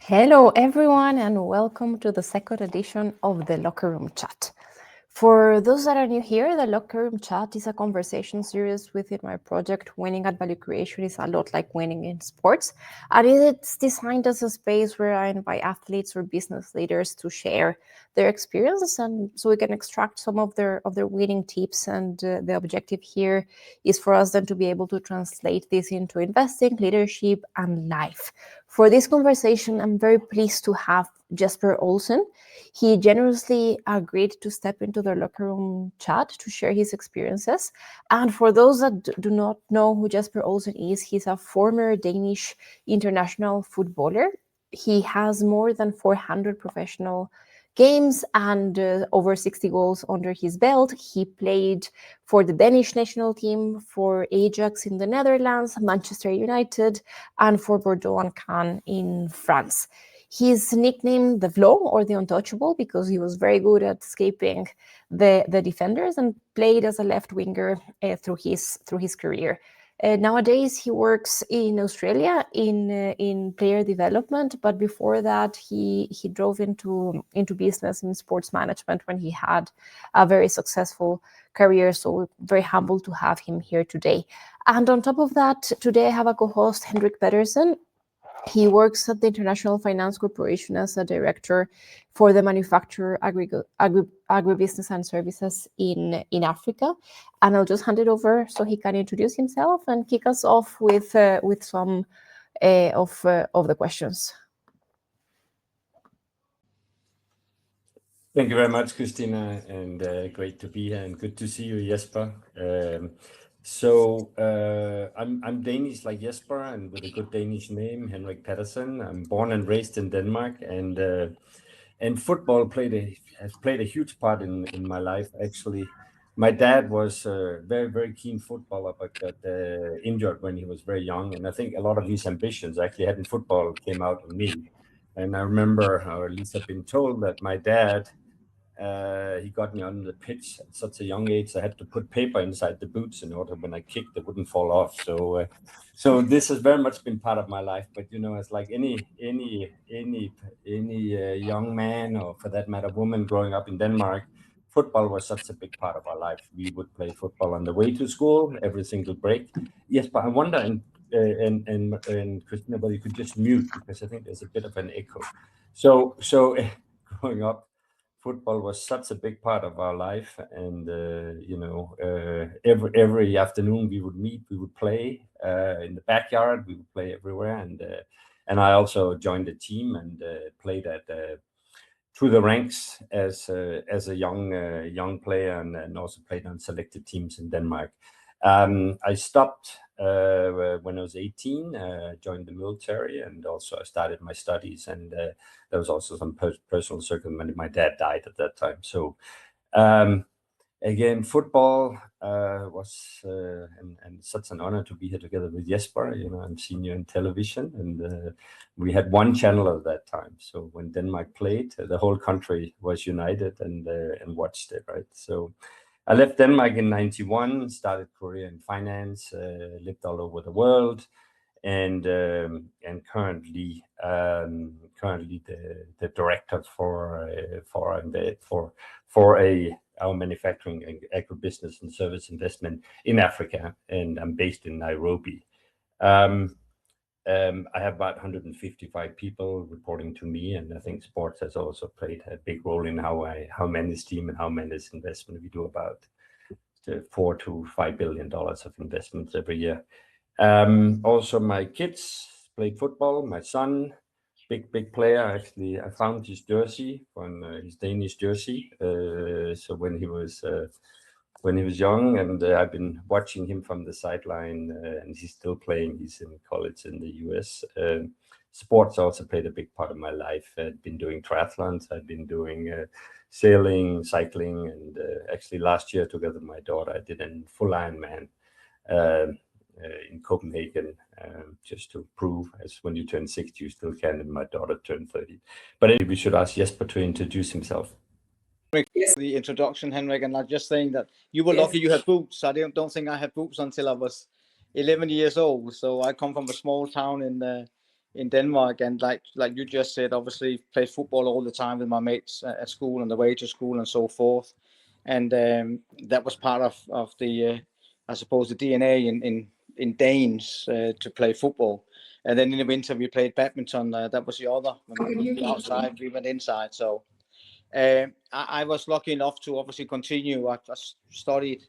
Hello, everyone, and welcome to the second edition of the Locker Room Chat. For those that are new here, the Locker Room Chat is a conversation series within my project. Winning at Value Creation is a lot like winning in sports, and it's designed as a space where I invite athletes or business leaders to share their experience, and so we can extract some of their winning tips. And the objective here is for us then to be able to translate this into investing, leadership, and life. For this conversation, I'm very pleased to have Jesper Olsen. He generously agreed to step into the Locker Room Chat to share his experiences. And for those that do not know who Jesper Olsen is, he's a former Danish international footballer. He has more than 400 professional games and over 60 goals under his belt. He played for the Danish national team, for Ajax in the Netherlands, Manchester United, and for Bordeaux and Caen in France. He's nicknamed the Flow or the Untouchable because he was very good at escaping the defenders and played as a left winger through his career. Nowadays, he works in Australia in player development, but before that, he drove into business in sports management when he had a very successful career. So we're very humbled to have him here today. And on top of that, today I have a co-host, Henrik Pedersen. He works at the International Finance Corporation as a director for the manufacturer, agribusiness and services in Africa. And I'll just hand it over so he can introduce himself and kick us off with some of the questions. Thank you very much, Christina, and great to be here, and good to see you, Jesper. I'm Danish like Jesper, and with a good Danish name, Henrik Pedersen. I'm born and raised in Denmark, and football has played a huge part in my life. Actually, my dad was a very, very keen footballer, but got injured when he was very young, and I think a lot of his ambitions actually had in football came out of me. And I remember, or at least I've been told, that my dad, he got me on the pitch at such a young age. I had to put paper inside the boots in order when I kicked, they wouldn't fall off. So this has very much been part of my life. But it's like any young man, or for that matter, woman growing up in Denmark, football was such a big part of our life. We would play football on the way to school every single break. Yes, but I wonder, and Christina, whether you could just mute, because I think there's a bit of an echo. So growing up, football was such a big part of our life, and every afternoon we would meet, we would play in the backyard, we would play everywhere, and I also joined the team and played through the ranks as a young player, and also played on selected teams in Denmark. I stopped when I was 18, joined the military, and also I started my studies, and there was also some personal circumstances. My dad died at that time. So again, football was and such an honor to be here together with Jesper. I've seen you on television, and we had one channel at that time. So when Denmark played, the whole country was united and watched it, right? So I left Denmark in '91, started career in finance, lived all over the world, and currently the director for our manufacturing and agribusiness and service investment in Africa, and I'm based in Nairobi. I have about 155 people reporting to me, and I think sports has also played a big role in how I manage team and how I manage investment. We do about $4 to $5 billion of investments every year. Also, my kids played football. My son, big player. Actually, I found his jersey from his Danish jersey. So when he was young, and I've been watching him from the sideline, and he's still playing. He's in college in the US. Sports also played a big part of my life. I've been doing triathlons. I've been doing sailing, cycling, and actually last year, together with my daughter, I did a full Ironman in Copenhagen, just to prove, as when you turn 60, you still can, and my daughter turned 30. But anyway, we should ask Jesper to introduce himself. Yes. The introduction, Henrik, and I'm just saying that you were lucky you had boots. I don't think I had boots until I was 11 years old. So I come from a small town in Denmark, and like you just said, obviously played football all the time with my mates at school on the way to school and so forth, and that was part of the I suppose the DNA in Danes to play football. And then in the winter we played badminton. That was the other. When we went outside, we went inside. So I was lucky enough to obviously continue. I studied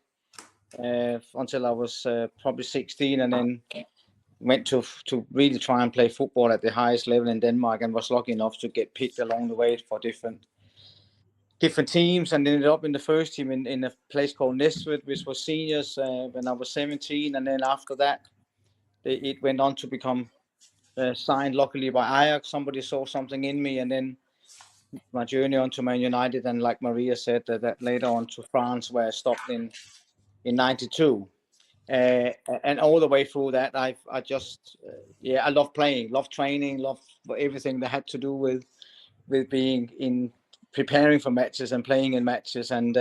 until I was probably 16, and then went to really try and play football at the highest level in Denmark, and was lucky enough to get picked along the way for different teams, and ended up in the first team in a place called Næstved, which was seniors when I was 17. And then after that, it went on to become signed luckily by Ajax. Somebody saw something in me, and then my journey on to Man United, and like Maria said, that later on to France, where I stopped in 92. And all the way through that, I just I love playing, love training, love everything that had to do with being in preparing for matches and playing in matches. And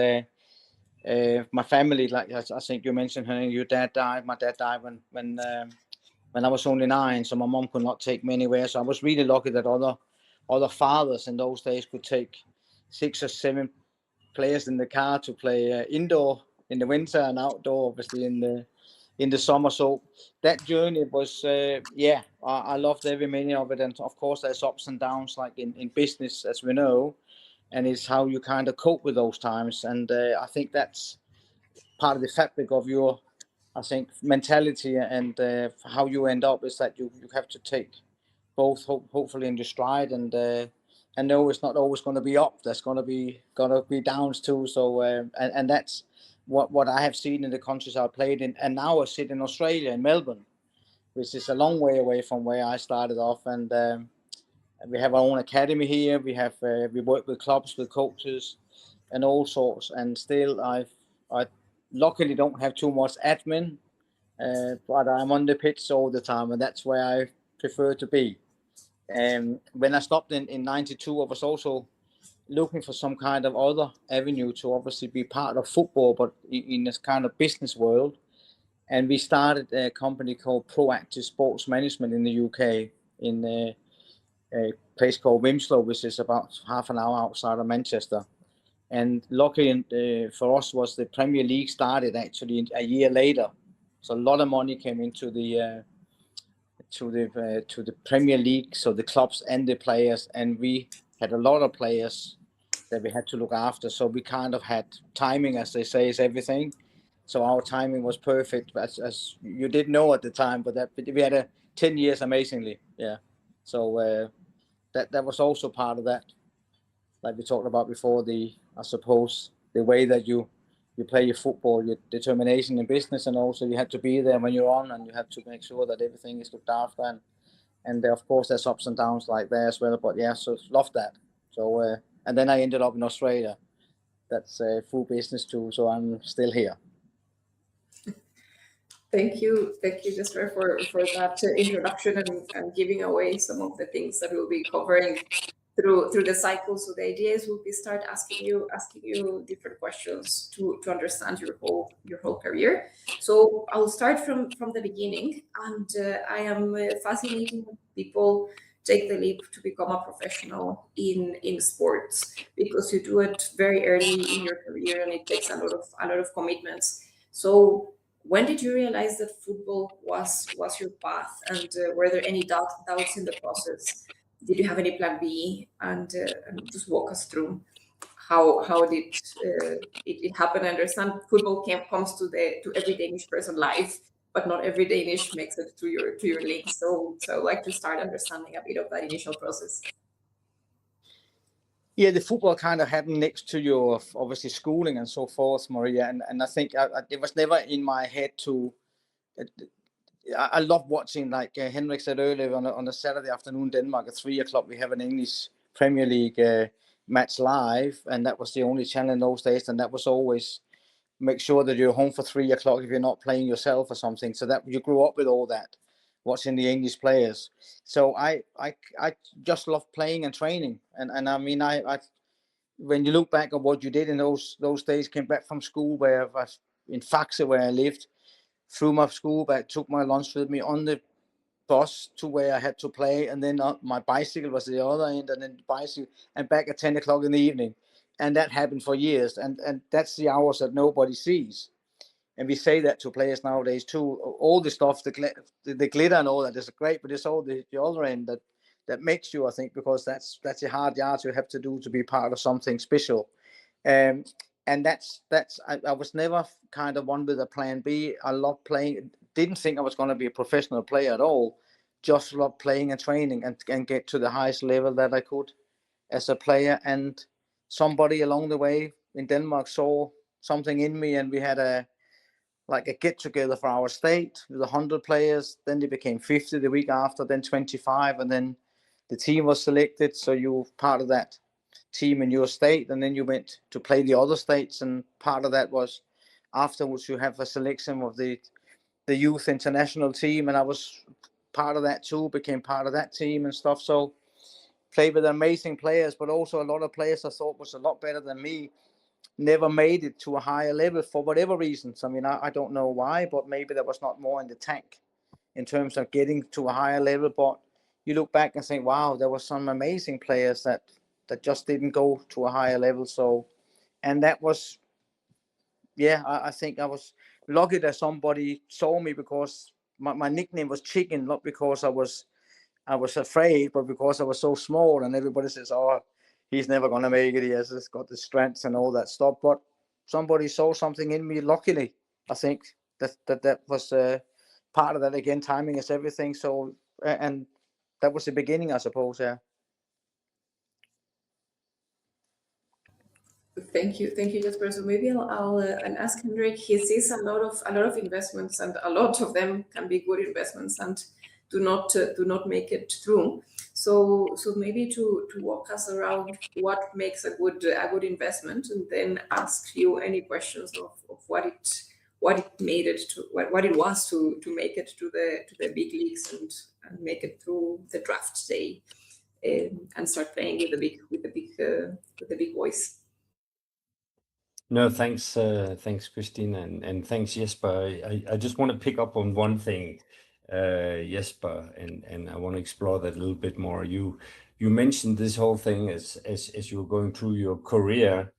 my family, like I think you mentioned, your dad died. My dad died when I was only 9, so my mom could not take me anywhere. So I was really lucky that other fathers in those days could take 6 or 7 players in the car to play indoor in the winter and outdoor, obviously in the summer. So that journey was, I loved every minute of it. And of course, there's ups and downs, like in business, as we know, and it's how you kind of cope with those times. And I think that's part of the fabric of your, I think, mentality, and how you end up is that you have to take both, hopefully in your stride, and know it's not always going to be up. There's going to be downs too. So and that's what I have seen in the countries I played in. And now I sit in Australia, in Melbourne, which is a long way away from where I started off. And we have our own academy here. We have we work with clubs, with coaches, and all sorts. And still, I luckily don't have too much admin, but I'm on the pitch all the time, and that's where I prefer to be. And when I stopped in 92, I was also looking for some kind of other avenue to obviously be part of football, but in this kind of business world. And we started a company called Proactive Sports Management in the UK, in a place called Wimslow, which is about half an hour outside of Manchester. And luckily for us was the Premier League started actually a year later. So a lot of money came into the to the Premier League, so the clubs and the players, and we had a lot of players that we had to look after. So we kind of had timing, as they say, is everything. So our timing was perfect, as you didn't know at the time, but we had 10 years amazingly, yeah. So that was also part of that, like we talked about before. I suppose the way that you play your football, your determination in business, and also you have to be there when you're on, and you have to make sure that everything is looked after. And of course there's ups and downs like there as well. But yeah, so love that. So and then I ended up in Australia. That's full business too. So I'm still here. Thank you, Jesper, for that introduction and giving away some of the things that we'll be covering through the cycle. So the idea is we'll be start asking you different questions to understand your whole career. So I'll start from the beginning, and I am fascinated when people take the leap to become a professional in sports, because you do it very early in your career, and it takes a lot of commitments. So when did you realize that football was your path, and were there any doubts in the process? Did you have any plan B? And just walk us through how did it happen? I understand football comes to every Danish person life, but not every Danish makes it to your league. So I'd like to start understanding a bit of that initial process. Yeah, the football kind of happened next to your obviously schooling and so forth, Maria. And I think it was never in my head to. I love watching, like Henrik said earlier, on a Saturday afternoon, Denmark at 3:00 we have an English Premier League match live, and that was the only channel in those days. And that was always make sure that you're home for 3:00 if you're not playing yourself or something. So that you grew up with all that, watching the English players. So I just love playing and training, and I mean I when you look back at what you did in those days, came back from school where I was in Faxe, where I lived, through my school bag, took my lunch with me on the bus to where I had to play, and then my bicycle was the other end, and then bicycle, and back at 10 o'clock in the evening. And that happened for years, and that's the hours that nobody sees. And we say that to players nowadays too. All the stuff, the glitter and all that is great, but it's all the other end that makes you, I think, because that's the hard yards you have to do to be part of something special. And that's I was never kind of one with a plan B. I loved playing. Didn't think I was going to be a professional player at all. Just loved playing and training and get to the highest level that I could as a player. And somebody along the way in Denmark saw something in me, and we had a get together for our state with 100 players. Then they became 50 the week after, then 25, and then the team was selected. So you were part of that team in your state, and then you went to play the other states. And part of that was afterwards you have a selection of the youth international team, and I was part of that too. Became part of that team and stuff. So played with amazing players, but also a lot of players I thought was a lot better than me. Never made it to a higher level for whatever reasons. I mean, I don't know why, but maybe there was not more in the tank in terms of getting to a higher level. But you look back and think, wow, there were some amazing players that just didn't go to a higher level. So, and that was, yeah, I think I was lucky that somebody saw me, because my nickname was Chicken, not because I was afraid, but because I was so small, and everybody says, oh, he's never going to make it. He has just got the strength and all that stuff. But somebody saw something in me, luckily. I think that was part of that. Again, timing is everything. So, and that was the beginning, I suppose, yeah. Thank you, Jesper. So maybe I'll ask Henrik. He sees a lot of investments, and a lot of them can be good investments and do not make it through. So maybe to walk us around what makes a good investment, and then ask you any questions of what it made it to what it was to make it to the big leagues and make it through the draft day, and start playing with the big boys. No, thanks, Christine, and thanks, Jesper. I just want to pick up on one thing, Jesper, and I want to explore that a little bit more. You mentioned this whole thing as you were going through your career,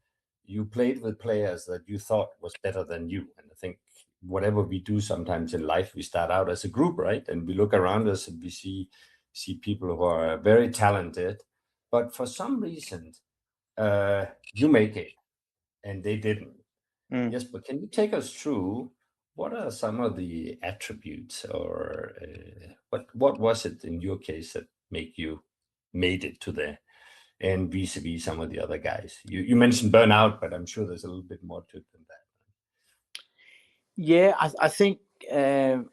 you played with players that you thought was better than you. And I think whatever we do sometimes in life, we start out as a group, right? And we look around us and we see people who are very talented, but for some reason, you make it and they didn't. Yes, but can you take us through what are some of the attributes, or what was it in your case that made it to there, and vis-a-vis some of the other guys? You mentioned burnout, but I'm sure there's a little bit more to it than that. Yeah, I think I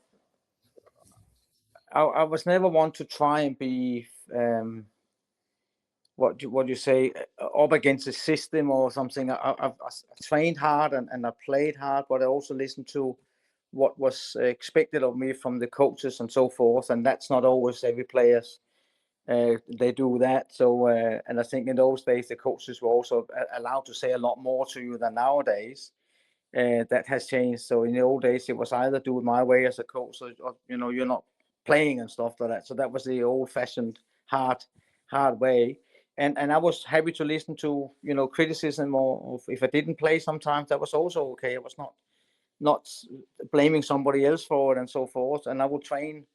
was never one to try and be what you say, up against the system or something. I trained hard and I played hard, but I also listened to what was expected of me from the coaches and so forth. And that's not always every players they do that. So and I think in those days the coaches were also allowed to say a lot more to you than nowadays. That has changed. So in the old days it was either do it my way as a coach, or you're not playing and stuff like that. So that was the old-fashioned hard way. And I was happy to listen to criticism, or if I didn't play sometimes, that was also okay. I was not blaming somebody else for it and so forth. And I would train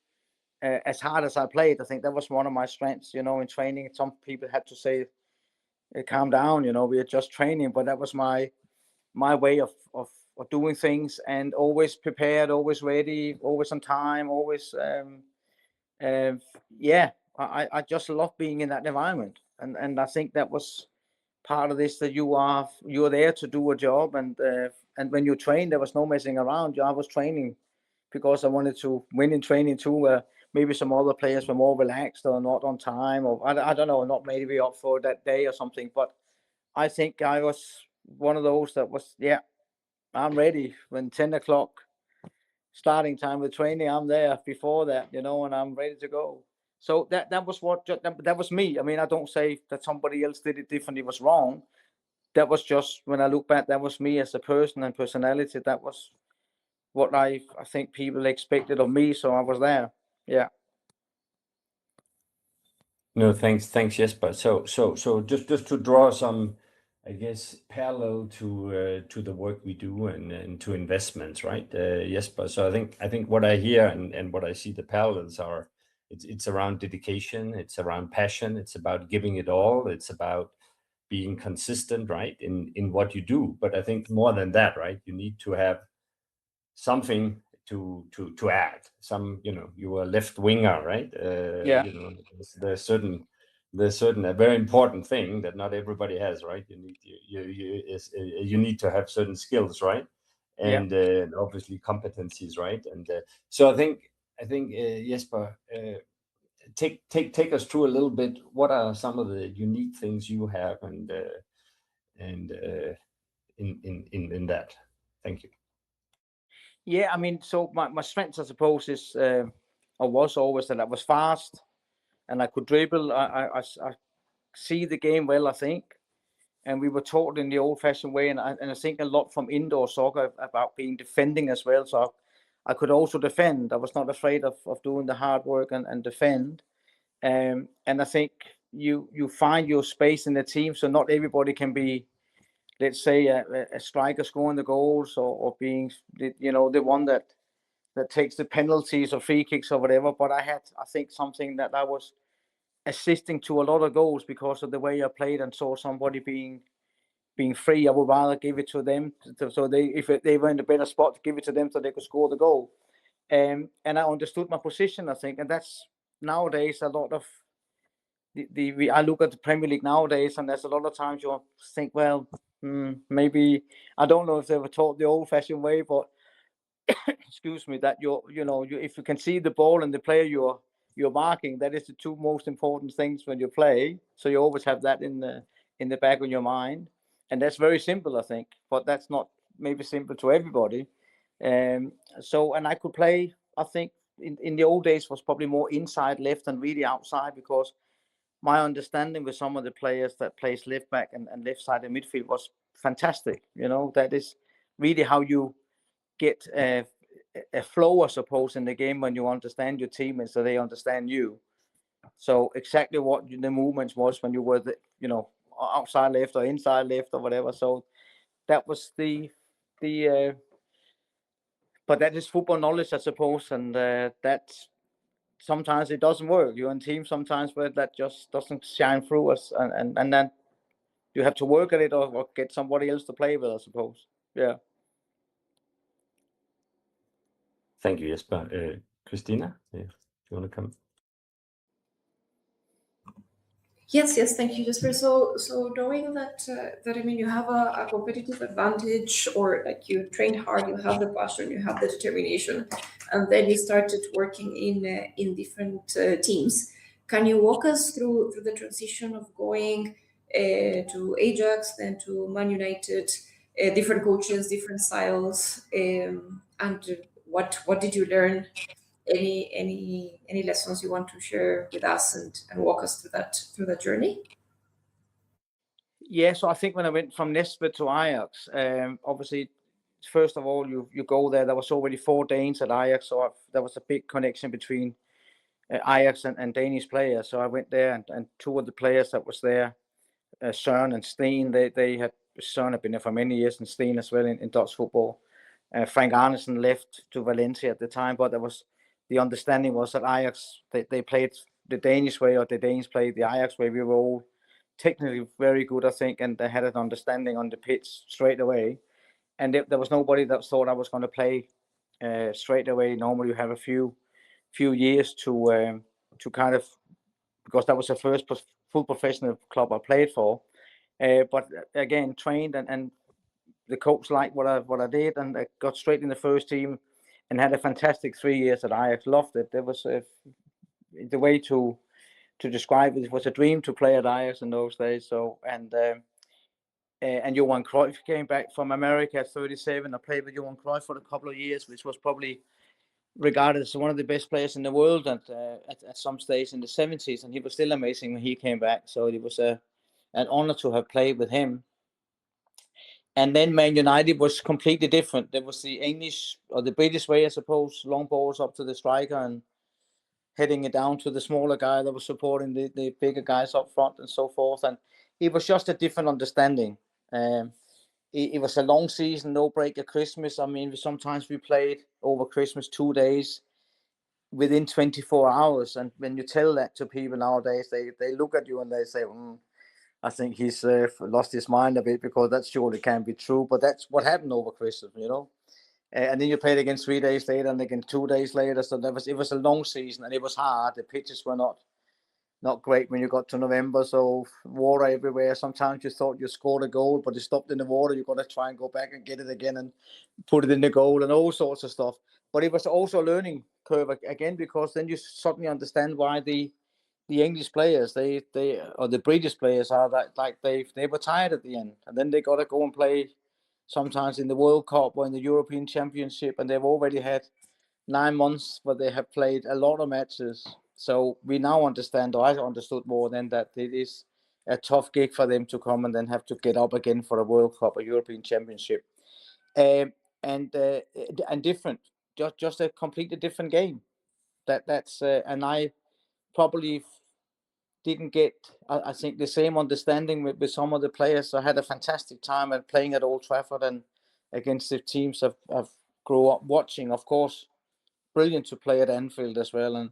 as hard as I played. I think that was one of my strengths, in training. Some people had to say, calm down, we are just training. But that was my way of doing things, and always prepared, always ready, always on time, always I just love being in that environment. And I think that was part of this, that you're there to do a job, and when you train, there was no messing around. I was training because I wanted to win in training too. Maybe some other players were more relaxed or not on time, or I don't know, not maybe up for that day or something. But I think I was one of those that was, I'm ready when 10 o'clock starting time with training. I'm there before that, and I'm ready to go. So that was that was me. I mean, I don't say that somebody else did it differently was wrong. That was just, when I look back, that was me as a person and personality. That was what I think people expected of me. So I was there. Yeah. No, thanks, Jesper. So just to draw some, I guess, parallel to the work we do and to investments, right, Jesper? So I think what I hear and what I see the parallels are, it's around dedication, it's around passion, it's about giving it all, it's about being consistent, right, in what you do. But I think more than that, right, you need to have something to add. Some, you are a left winger, right? Yeah. There's certain a very important thing that not everybody has, right? You need to have certain skills, right? Yeah. And obviously competencies, right? And so I think Jesper, take us through a little bit. What are some of the unique things you have, and in that? Thank you. Yeah, I mean, so my strength, I suppose, is or was always that I was fast and I could dribble. I see the game well, I think, and we were taught in the old-fashioned way, and I think a lot from indoor soccer about being defending as well. So I could also defend. I was not afraid of doing the hard work and defend. And I think you find your space in the team, so not everybody can be, let's say, a striker scoring the goals or being the one that takes the penalties or free kicks or whatever. But I think, something that I was assisting to a lot of goals because of the way I played and saw somebody being free. I would rather give it to them, so if they were in a better spot, to give it to them so they could score the goal. And I understood my position, I think, and that's nowadays a lot of I look at the Premier League nowadays, and there's a lot of times you think, well, maybe, I don't know if they were taught the old-fashioned way, but excuse me, that if you can see the ball and the player you're marking, that is the two most important things when you play. So you always have that in the back of your mind, and that's very simple, I think, but that's not maybe simple to everybody. And I could play, I think, in the old days was probably more inside left than really outside, because my understanding with some of the players that plays left back and left side in midfield was fantastic. That is really how you get a flow, I suppose, in the game, when you understand your teammates so they understand you. So exactly what the movements was when you were outside left or inside left or whatever. So that was but that is football knowledge, I suppose, and that's sometimes it doesn't work. You're in teams sometimes where that just doesn't shine through us, and then you have to work at it, or get somebody else to play with, I suppose. Yeah. Thank you, Jesper. Christina, if you want to come. Yes, thank you, Jesper. So knowing that I mean, you have a competitive advantage, or like you trained hard, you have the passion, you have the determination, and then you started working in different teams. Can you walk us through the transition of going to Ajax, then to Man United, different coaches, different styles, and what did you learn? Any lessons you want to share with us, and walk us through that journey? Yeah, so I think when I went from Nesbit to Ajax, obviously, first of all, you go there. There was already 4 Danes at Ajax, so there was a big connection between Ajax and Danish players. So I went there, and 2 of the players that was there, Søren and Steen, they had, Søren had been there for many years, and Steen as well in Dutch football. Frank Arnesen left to Valencia at the time, but the understanding was that Ajax, they played the Danish way, or the Danes played the Ajax way. We were all technically very good, I think, and they had an understanding on the pitch straight away. And there was nobody that thought I was going to play straight away. Normally, you have a few years to kind of, because that was the first full professional club I played for. But again, trained, and the coach liked what I did, and I got straight in the first team, and had a fantastic 3 years at Ajax. Loved it. There was the way to describe it. It was a dream to play at Ajax in those days. So and Johan Cruyff came back from America at 37. I played with Johan Cruyff for a couple of years, which was probably regarded as one of the best players in the world at some stage in the 70s, and he was still amazing when he came back. So it was an honor to have played with him. And then Man United was completely different. There was the English or the British way, I suppose, long balls up to the striker, heading it down to the smaller guy that was supporting the bigger guys up front and so forth. And it was just a different understanding. It was a long season, no break at Christmas. I mean, sometimes we played over Christmas 2 days within 24 hours. And when you tell that to people nowadays, they look at you and they say, I think he's lost his mind a bit, because that surely can't be true. But that's what happened over Christmas, you know. And then you played again 3 days later and again 2 days later. So it was a long season, and it was hard. The pitches were not great when you got to November. So water everywhere. Sometimes you thought you scored a goal, but it stopped in the water. You got to try and go back and get it again and put it in the goal and all sorts of stuff. But it was also a learning curve again, because then you suddenly understand why the English players, they or the British players are that, like they were tired at the end, and then they got to go and play sometimes in the World Cup or in the European Championship, and they've already had 9 months where they have played a lot of matches. So we now understand, or I understood more than that, it is a tough gig for them to come and then have to get up again for a World Cup or European Championship, and different, just a completely different game. That's and I probably didn't get, I think, the same understanding with some of the players. I had a fantastic time at playing at Old Trafford and against the teams I've grew up watching. Of course, brilliant to play at Anfield as well. And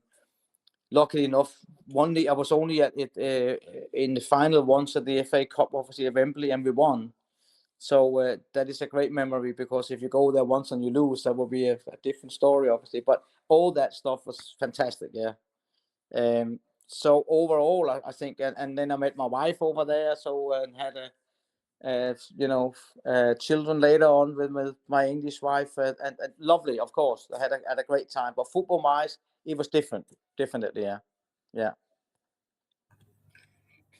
luckily enough, one day I was only at it in the final once at the FA Cup, obviously at Wembley, and we won. So that is a great memory, because if you go there once and you lose, that will be a different story, obviously. But all that stuff was fantastic, yeah. So overall, I think, and then I met my wife over there, so and had children later on with my English wife, and lovely, of course. I had a great time, but football-wise, it was different, definitely, yeah.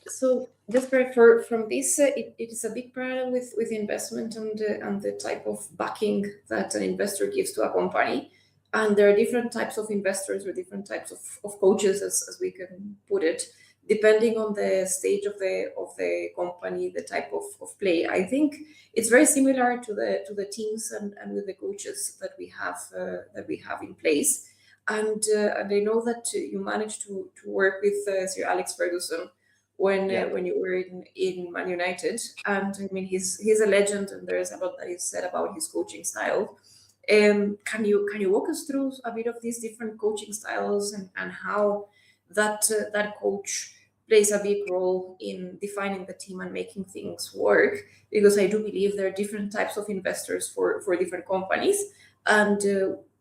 So Jesper, from this, it is a big parallel with investment and the type of backing that an investor gives to a company. And there are different types of investors or different types of coaches, as we can put it, depending on the stage of the company, the type of play. I think it's very similar to the teams and with the coaches that we have in place. And I know that you managed to work with Sir Alex Ferguson when you were in Man United, and I mean he's a legend, and there is a lot that is said about his coaching style. Can you walk us through a bit of these different coaching styles and how that coach plays a big role in defining the team and making things work? Because I do believe there are different types of investors for different companies, and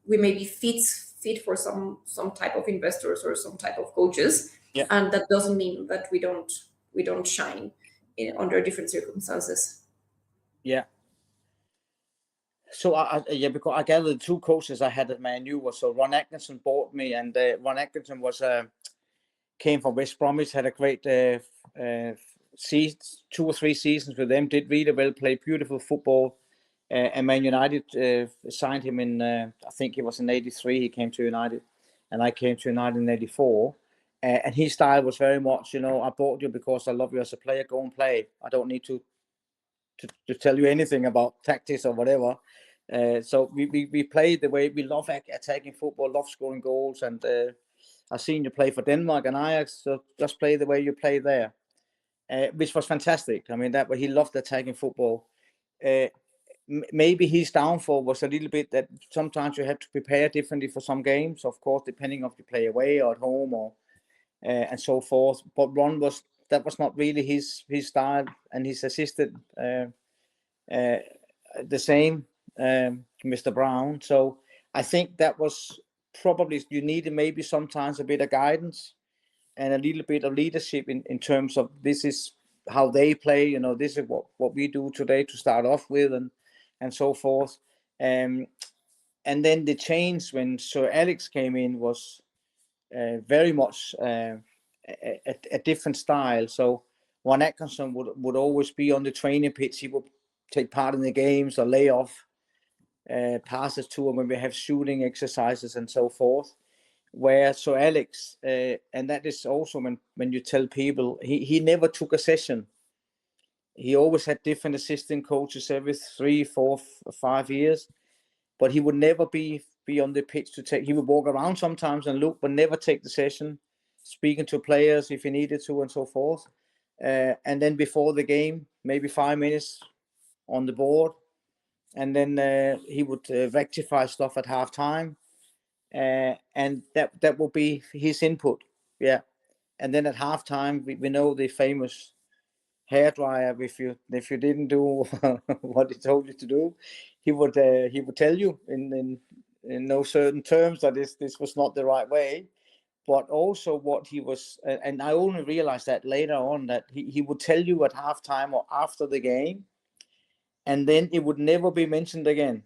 we may be fit for some type of investors or some type of coaches. Yeah. And that doesn't mean that we don't shine under different circumstances. Yeah. So because I gather the two coaches I had at Man U was, so Ron Atkinson bought me, and Ron Atkinson was came from West Bromwich, had a great 2 or 3 seasons with them, did really well, played beautiful football, and Man United signed him in I think it was in '83 he came to United, and I came to United in '84. And his style was very much, I bought you because I love you as a player. Go and play. I don't need to tell you anything about tactics or whatever. So we played the way we love attacking football, love scoring goals. And I've seen you play for Denmark and Ajax, so just play the way you play there, which was fantastic. I mean, that way he loved attacking football. Maybe his downfall was a little bit that sometimes you have to prepare differently for some games, of course, depending if you play away or at home or and so forth. But Ron that was not really his style, and his assistant the same, Mr. Brown. So I think that was probably, you needed maybe sometimes a bit of guidance and a little bit of leadership in terms of, this is how they play, this is what we do today to start off with, and so forth. And then the change when Sir Alex came in was very much a different style. So Ron Atkinson would always be on the training pitch. He would take part in the games or lay off passes to him when we have shooting exercises and so forth. Where Sir Alex, and that is also when you tell people, he never took a session. He always had different assistant coaches every 3, 4, 5 years, but he would never be be on the pitch to take. He would walk around sometimes and look, but never take the session, speaking to players if he needed to, and so forth. And then before the game, maybe 5 minutes on the board, and then he would rectify stuff at halftime, and that will be his input. Yeah, and then at halftime, we know the famous hairdryer. If you didn't do what he told you to do, he would tell you in no certain terms that this was not the right way. But also what he was, and I only realized that later on, that he would tell you at halftime or after the game, and then it would never be mentioned again.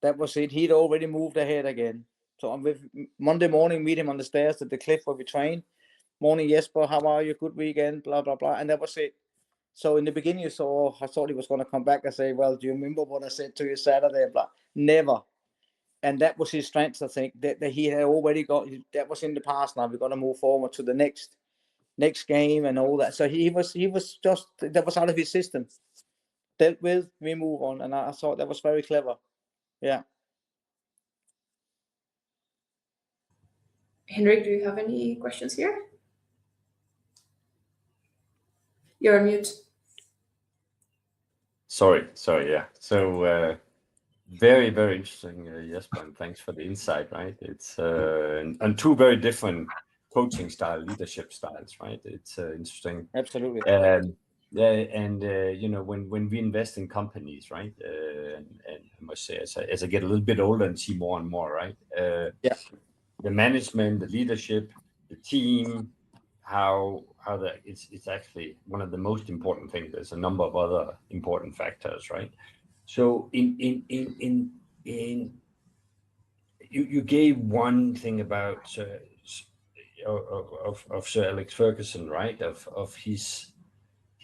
That was it. He'd already moved ahead again. So I'm with Monday morning, meet him on the stairs at the cliff where we train. Morning, Jesper, how are you? Good weekend, blah, blah, blah. And that was it. So in the beginning, I thought he was going to come back and say, well, do you remember what I said to you Saturday? Blah. Never. And that was his strength, I think, that he had already got. That was in the past. Now we've got to move forward to the next game and all that. So he was just, that was out of his system. Dealt with, we move on. And I thought that was very clever. Yeah. Henrik, do you have any questions here? You're on mute. Sorry, yeah. So very, very interesting, Jesper, and thanks for the insight, right? It's on two very different coaching style, leadership styles, right? It's interesting. Absolutely. Yeah, and you know, when we invest in companies, right? And I must say, as I get a little bit older and see more and more, right? Yeah. The management, the leadership, the team, how it's actually one of the most important things. There's a number of other important factors, right? So in you gave one thing about of Sir Alex Ferguson, right? Of his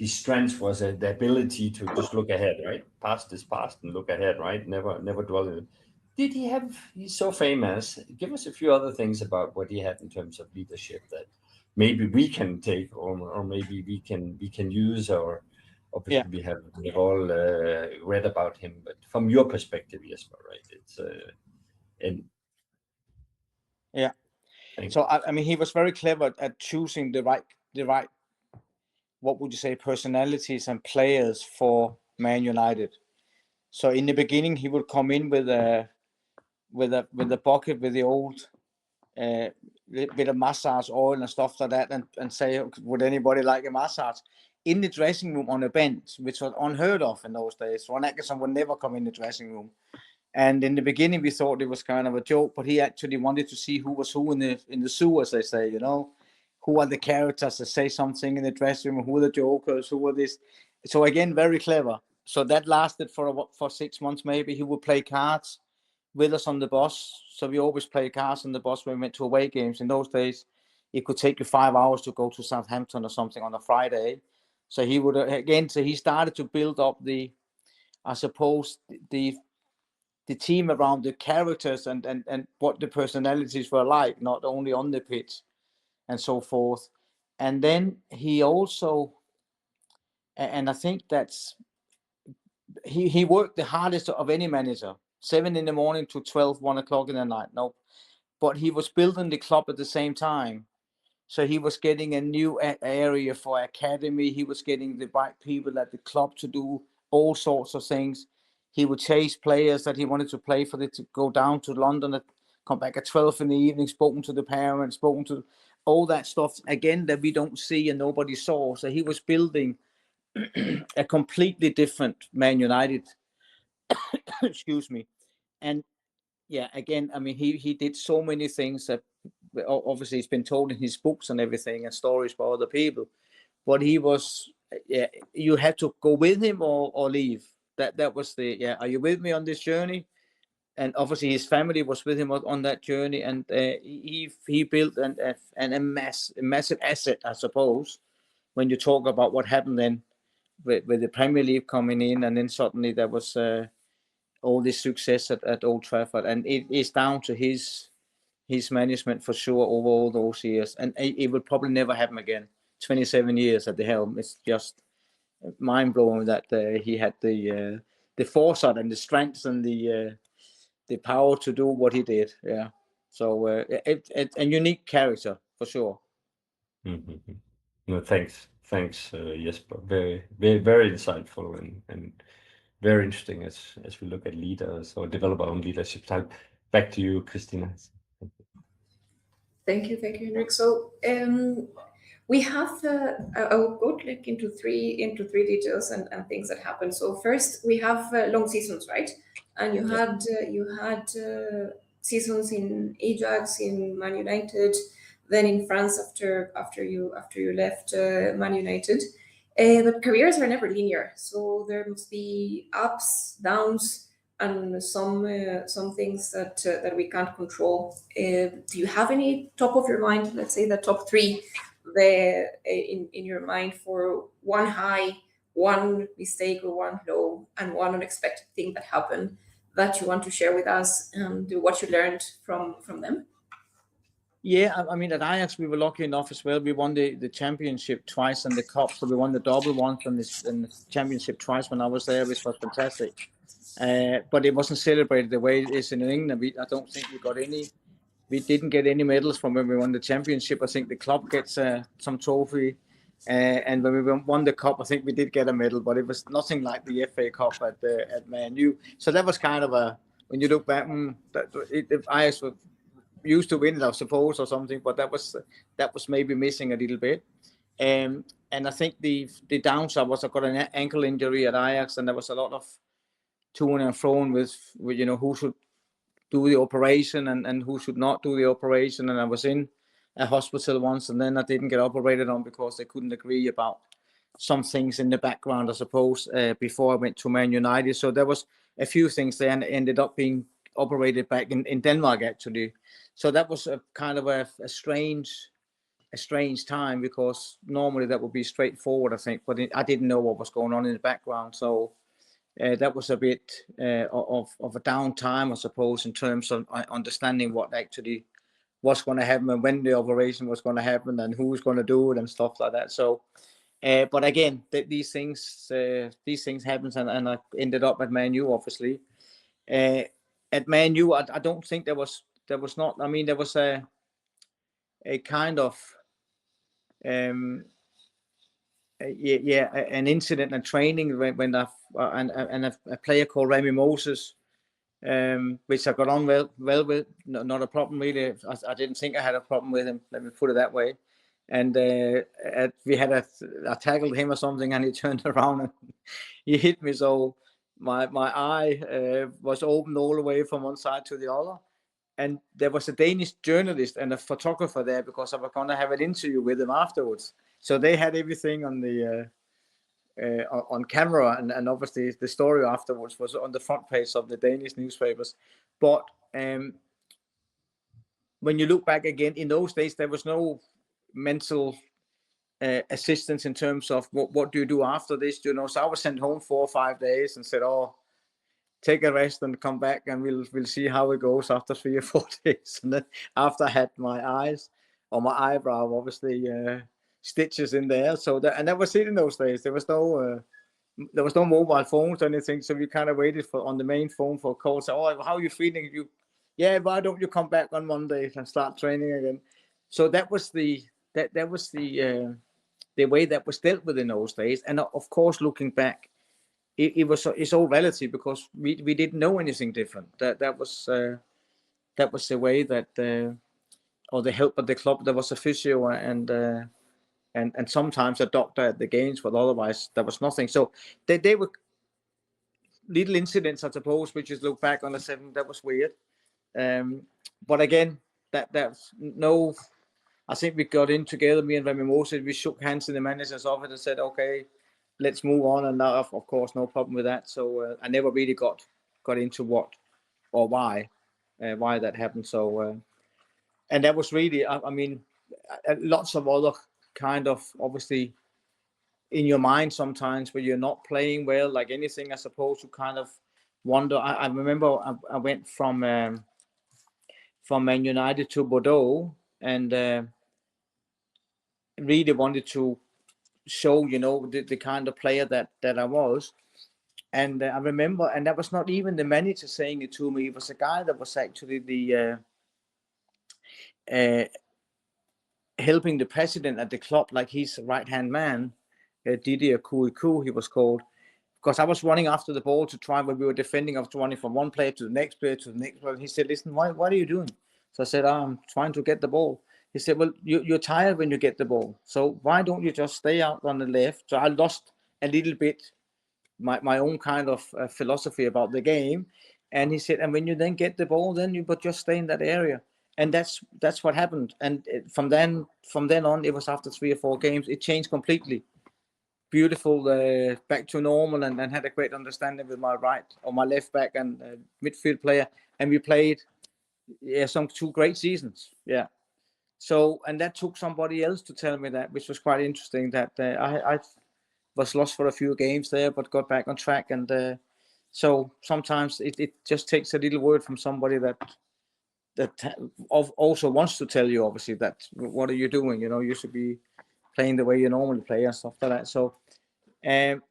strength was the ability to just look ahead, right? Past is past and look ahead, right? Never dwell in it. Did he have? He's so famous. Give us a few other things about what he had in terms of leadership that maybe we can take, or maybe we can use, or obviously we have all read about him, but from your perspective, Jesper, right? It's and yeah. So I mean, he was very clever at choosing the right, what would you say, personalities and players for Man United. So in the beginning, he would come in with a bucket with the old bit of massage oil and stuff like that, and say, would anybody like a massage? In the dressing room on a bench, which was unheard of in those days. Ron Atkinson would never come in the dressing room. And in the beginning, we thought it was kind of a joke, but he actually wanted to see who was who in the zoo, as they say, you know. Who are the characters that say something in the dressing room? Who are the jokers? Who are this? So again, very clever. So that lasted for 6 months maybe. He would play cards with us on the bus. So we always play cards on the bus when we went to away games. In those days, it could take you 5 hours to go to Southampton or something on a Friday. So he would, again, so he started to build up the team around the characters and what the personalities were like, not only on the pitch and so forth. And then he also, and I think that's, he worked the hardest of any manager, 7 a.m. to 12, 1 o'clock in the night. No, but he was building the club at the same time. So he was getting a new area for academy. He was getting the right people at the club to do all sorts of things. He would chase players that he wanted to play for, to go down to London, come back at 12 in the evening, spoken to the parents, spoken to all that stuff, again, that we don't see and nobody saw. So he was building a completely different Man United. Excuse me. And yeah, again, I mean, he did so many things that obviously it's been told in his books and everything and stories by other people. But he was, yeah, you had to go with him or leave. That was are you with me on this journey? And obviously his family was with him on that journey, and he built a massive asset, I suppose, when you talk about what happened then with the Premier League coming in, and then suddenly there was all this success at Old Trafford, and it is down to his management for sure over all those years, and it will probably never happen again. 27 years at the helm, it's just mind blowing that he had the foresight and the strengths and the the power to do what he did. Yeah. So it's a unique character for sure. Mm-hmm. No, thanks, Jesper. Very insightful and very interesting as we look at leaders or develop our own leadership type. Back to you, Christina. Thank you, Henrik. So we have I will go like into three details and things that happen. So first we have long seasons, right? And you had seasons in Ajax, in Man United, then in France after you left Man United. But careers are never linear, so there must be ups, downs, and some things that we can't control. Do you have any top of your mind? Let's say the top three, in your mind for one high, one mistake, or one low, and one unexpected thing that happened that you want to share with us and what you learned from them. Yeah, I mean, at Ajax, we were lucky enough as well. We won the championship twice and the cup. So we won the double once and the championship twice when I was there, which was fantastic. But it wasn't celebrated the way it is in England. I don't think we didn't get any medals from when we won the championship. I think the club gets some trophy. And when we won the cup, I think we did get a medal, but it was nothing like the FA Cup at Man U. So that was kind of when you look back, Ajax were used to win it, I suppose, or something, but that was maybe missing a little bit. And I think the downside was I got an ankle injury at Ajax, and there was a lot of to and fro with who should do the operation and who should not do the operation. And I was in a hospital once, and then I didn't get operated on because they couldn't agree about some things in the background, I suppose, before I went to Man United. So there was a few things there, and ended up being operated back in Denmark, actually. So that was a kind of a strange time, because normally that would be straightforward, I think, but I didn't know what was going on in the background. So that was a bit of a downtime, I suppose, in terms of understanding what actually was going to happen and when the operation was going to happen and who was going to do it and stuff like that. So, but again, these things happen, and I ended up at Man U, obviously. At Man U, I don't think there was not. I mean, there was a kind of an incident and training when a player called Remy Moses, which I got on well with, not a problem really. I didn't think I had a problem with him. Let me put it that way. And I tackled him or something, and he turned around and he hit me. So my eye was open all the way from one side to the other. And there was a Danish journalist and a photographer there, because I was going to have an interview with him afterwards. So they had everything on the on camera, and obviously the story afterwards was on the front page of the Danish newspapers. But when you look back again, in those days there was no mental assistance in terms of what do you do after this, So I was sent home 4 or 5 days and said, "Oh, take a rest and come back, and we'll see how it goes after 3 or 4 days." And then after I had my eyes or my eyebrow, obviously stitches in there. So that was it in those days. There was no mobile phones or anything. So we kind of waited on the main phone for a call. So, "Oh, how are you feeling? Why don't you come back on Monday and start training again?" So that was the way that was dealt with in those days. And of course, looking back, it's all relative, because we didn't know anything different. That was the way that or the help at the club. There was a physio and sometimes a doctor at the games, but otherwise there was nothing. So they were little incidents, I suppose, which is look back on the 7, that was weird. But again, that's no. I think we got in together, me and Remy Moses. We shook hands in the manager's office and said, "Okay, let's move on." And now, of course, no problem with that. So I never really got into what or why that happened. So and that was really, I mean, lots of other kind of, obviously, in your mind sometimes where you're not playing well, like anything, I suppose, you kind of wonder. I remember I went from Man United to Bordeaux, and really wanted to show, the kind of player that I was. And I remember, and that was not even the manager saying it to me. It was a guy that was actually the helping the president at the club, like his right-hand man, Didier Kouikou, he was called. Because I was running after the ball to try when we were defending. I was running from one player to the next player to the next player. He said, listen, what are you doing? So I said, I'm trying to get the ball. He said, well, you're tired when you get the ball. So why don't you just stay out on the left? So I lost a little bit my own kind of philosophy about the game. And he said, and when you then get the ball, then you but just stay in that area. And that's what happened. And from then on, it was after 3 or 4 games, it changed completely. Beautiful, back to normal, and had a great understanding with my right or my left back and midfield player. And we played some 2 great seasons. Yeah. So, and that took somebody else to tell me that, which was quite interesting, that I was lost for a few games there, but got back on track. And so sometimes it just takes a little word from somebody that also wants to tell you, obviously, that what are you doing? You should be playing the way you normally play and stuff like that. So, and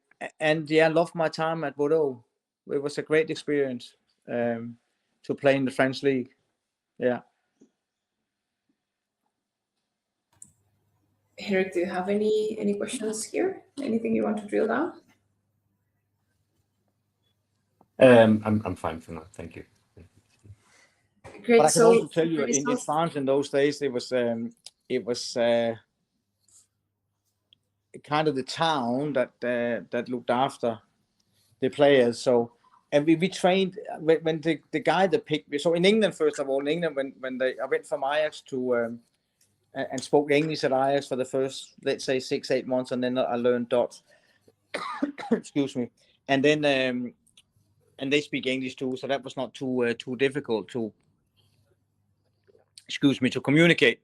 yeah, I loved my time at Bordeaux. It was a great experience to play in the French league. Yeah. Henrik, do you have any questions here? Anything you want to drill down? I'm fine for now. Thank you. Great. But I can So also tell you, in France in those days, it was kind of the town that looked after the players. So, and we trained when the guy that picked me. So in England, first of all, in England, when I went from Ajax to and spoke English at Ajax for the first, let's say, 6-8 months, and then I learned Dutch. Excuse me. And then and they speak English too, so that was not too difficult to communicate.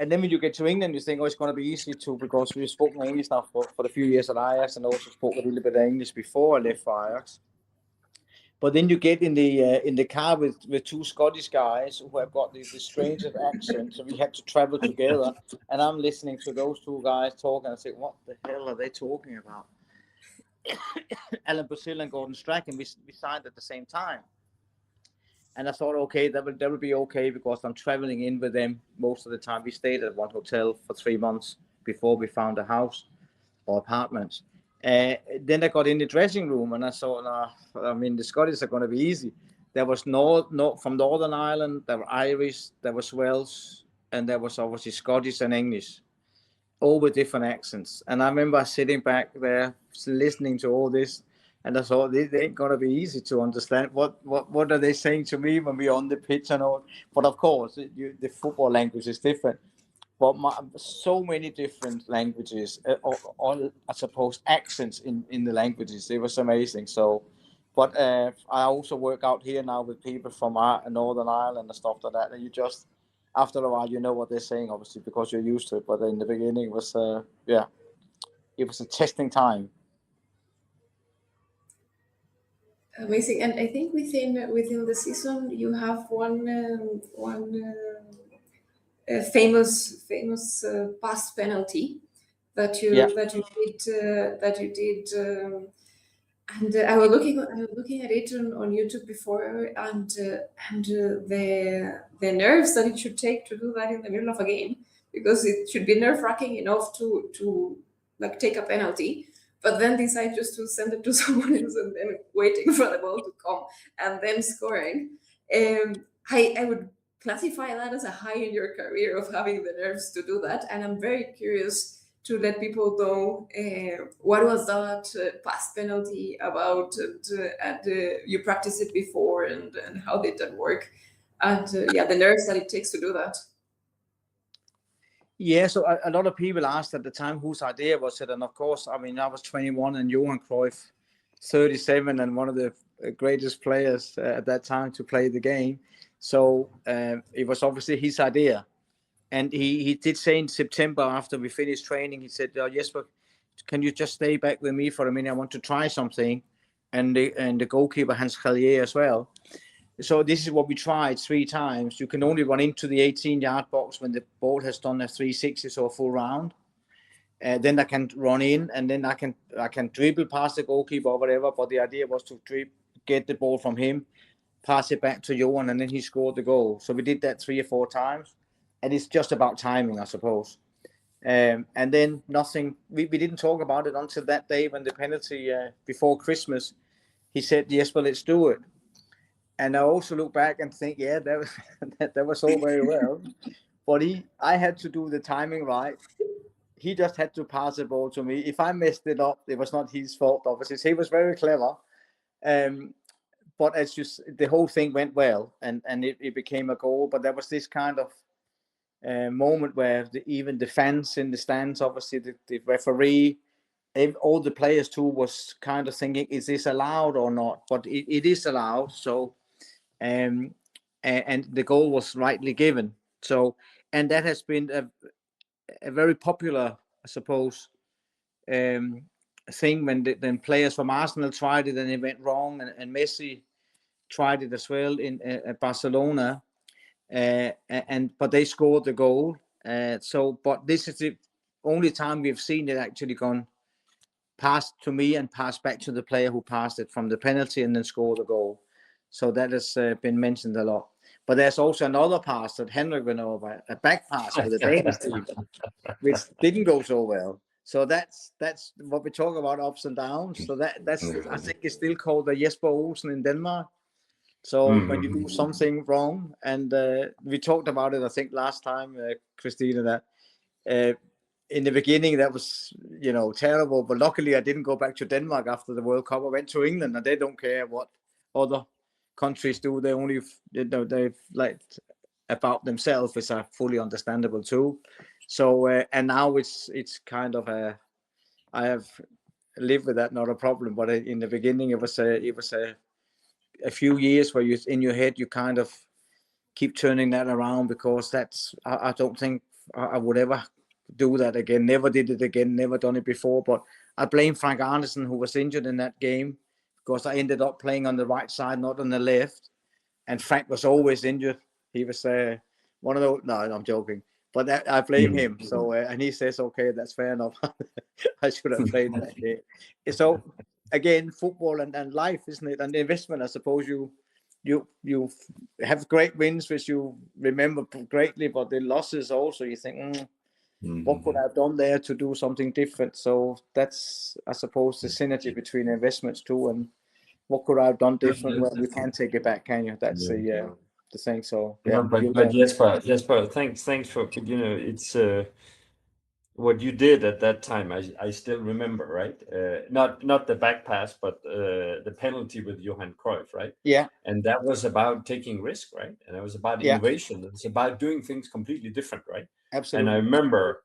And then when you get to England, you think, oh, it's going to be easy because we've spoken English now for a few years at Ajax, and also spoke a little bit of English before I left for Ajax. But then you get in the car with 2 Scottish guys who have got the strangest accent, so we had to travel together. And I'm listening to those 2 guys talk, and I say, what the hell are they talking about? Alan Brazil and Gordon Strachan, we signed at the same time. And I thought, okay, that will be okay, because I'm traveling in with them most of the time. We stayed at one hotel for 3 months before we found a house or apartments. Then I got in the dressing room, and I thought, the Scottish are going to be easy. There was no from Northern Ireland, there were Irish, there was Welsh, and there was obviously Scottish and English, all with different accents. And I remember sitting back there listening to all this, and I thought, they ain't going to be easy to understand. What are they saying to me when we're on the pitch and all? But of course, the football language is different. But so many different languages, all I suppose accents in the languages. It was amazing. So, but I also work out here now with people from Northern Ireland and stuff like that. And you just, after a while, you know what they're saying, obviously, because you're used to it. But in the beginning, it was it was a testing time. Amazing. And I think within the season, you have one famous pass penalty that you did. And I was looking at it on YouTube before, and the nerves that it should take to do that in the middle of a game, because it should be nerve-wracking enough to like take a penalty, but then decide just to send it to someone else and then waiting for the ball to come and then scoring. I would classify that as a high in your career of having the nerves to do that, and I'm very curious to let people know what was that pass penalty about, and you practiced it before, and how did that work, and the nerves that it takes to do that. Yeah, so a lot of people asked at the time whose idea was it, and of course, I was 21 and Johan Cruyff 37 and one of the greatest players at that time to play the game. So it was obviously his idea. And he did say in September, after we finished training, he said, Jesper, can you just stay back with me for a minute? I want to try something. And the goalkeeper, Hans Khalier, as well. So this is what we tried 3 times. You can only run into the 18-yard box when the ball has done a 360, so a full round. then I can run in, and then I can dribble past the goalkeeper or whatever. But the idea was to get the ball from him, pass it back to Johan, and then he scored the goal. So we did that 3 or 4 times, and it's just about timing, I suppose. And then nothing. We didn't talk about it until that day when the penalty before Christmas. He said, "Jesper, let's do it." And I also look back and think, yeah, that was all very well. But I had to do the timing right. He just had to pass the ball to me. If I messed it up, it was not his fault, obviously. So he was very clever. But the whole thing went well, and it became a goal. But there was this kind of moment where even the fans in the stands, obviously the referee, all the players too, was kind of thinking, is this allowed or not? But it is allowed. So, and the goal was rightly given. So, and that has been a very popular, I suppose, thing when players from Arsenal tried it and it went wrong, and Messi tried it as well in Barcelona, but they scored the goal. But this is the only time we've seen it actually gone past to me and passed back to the player who passed it from the penalty and then scored the goal. So that has been mentioned a lot. But there's also another pass that Henrik went over, a back pass for the Danish team, which didn't go so well. So that's what we talk about, ups and downs. So that's I think it's still called the Jesper Olsen in Denmark. So when you do something wrong, and we talked about it, I think last time, Christina, that in the beginning that was terrible. But luckily, I didn't go back to Denmark after the World Cup. I went to England, and they don't care what other countries do. They only they like about themselves, which are fully understandable too. So and now it's kind of I have lived with that, not a problem. But in the beginning, it was a few years where you in your head you kind of keep turning that around, because I don't think I would ever do that again. Never did it again. Never done it before. But I blame Frank Andersen, who was injured in that game, because I ended up playing on the right side, not on the left. And Frank was always injured. He was one of those. No, I'm joking. But I blame him. So and he says, okay, that's fair enough. I should have played that game. So again, football and life, isn't it? And investment, I suppose you have great wins which you remember greatly, but the losses also you think, what could I have done there to do something different? So that's, I suppose, the synergy between investments too, and what could I have done different? Well, you can't take it back, can you? That's the thing. So yeah. But Jesper, thanks for it's what you did at that time. I still remember, right? Not the back pass, but the penalty with Johan Cruyff, right? Yeah. And that was about taking risk, right? And it was about innovation. It's about doing things completely different, right? Absolutely. And I remember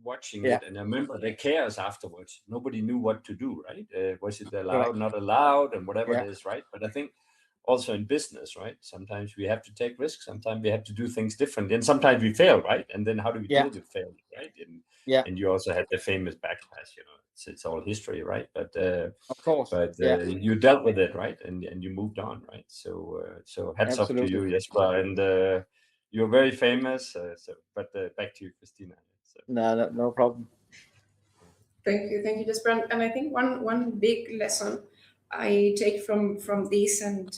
watching it, and I remember the chaos afterwards. Nobody knew what to do, right? Was it allowed, not allowed, and whatever it is, right? But I think also in business, right? Sometimes we have to take risks. Sometimes we have to do things differently, and sometimes we fail, right? And then how do we deal with failure, right? And you also had the famous back pass. It's all history, right? But of course, you dealt with it, right? And you moved on, right? So hats off to you, Jesper, and you're very famous. But back to you, Christina. No problem. Thank you, Jesper. And I think one big lesson I take from this and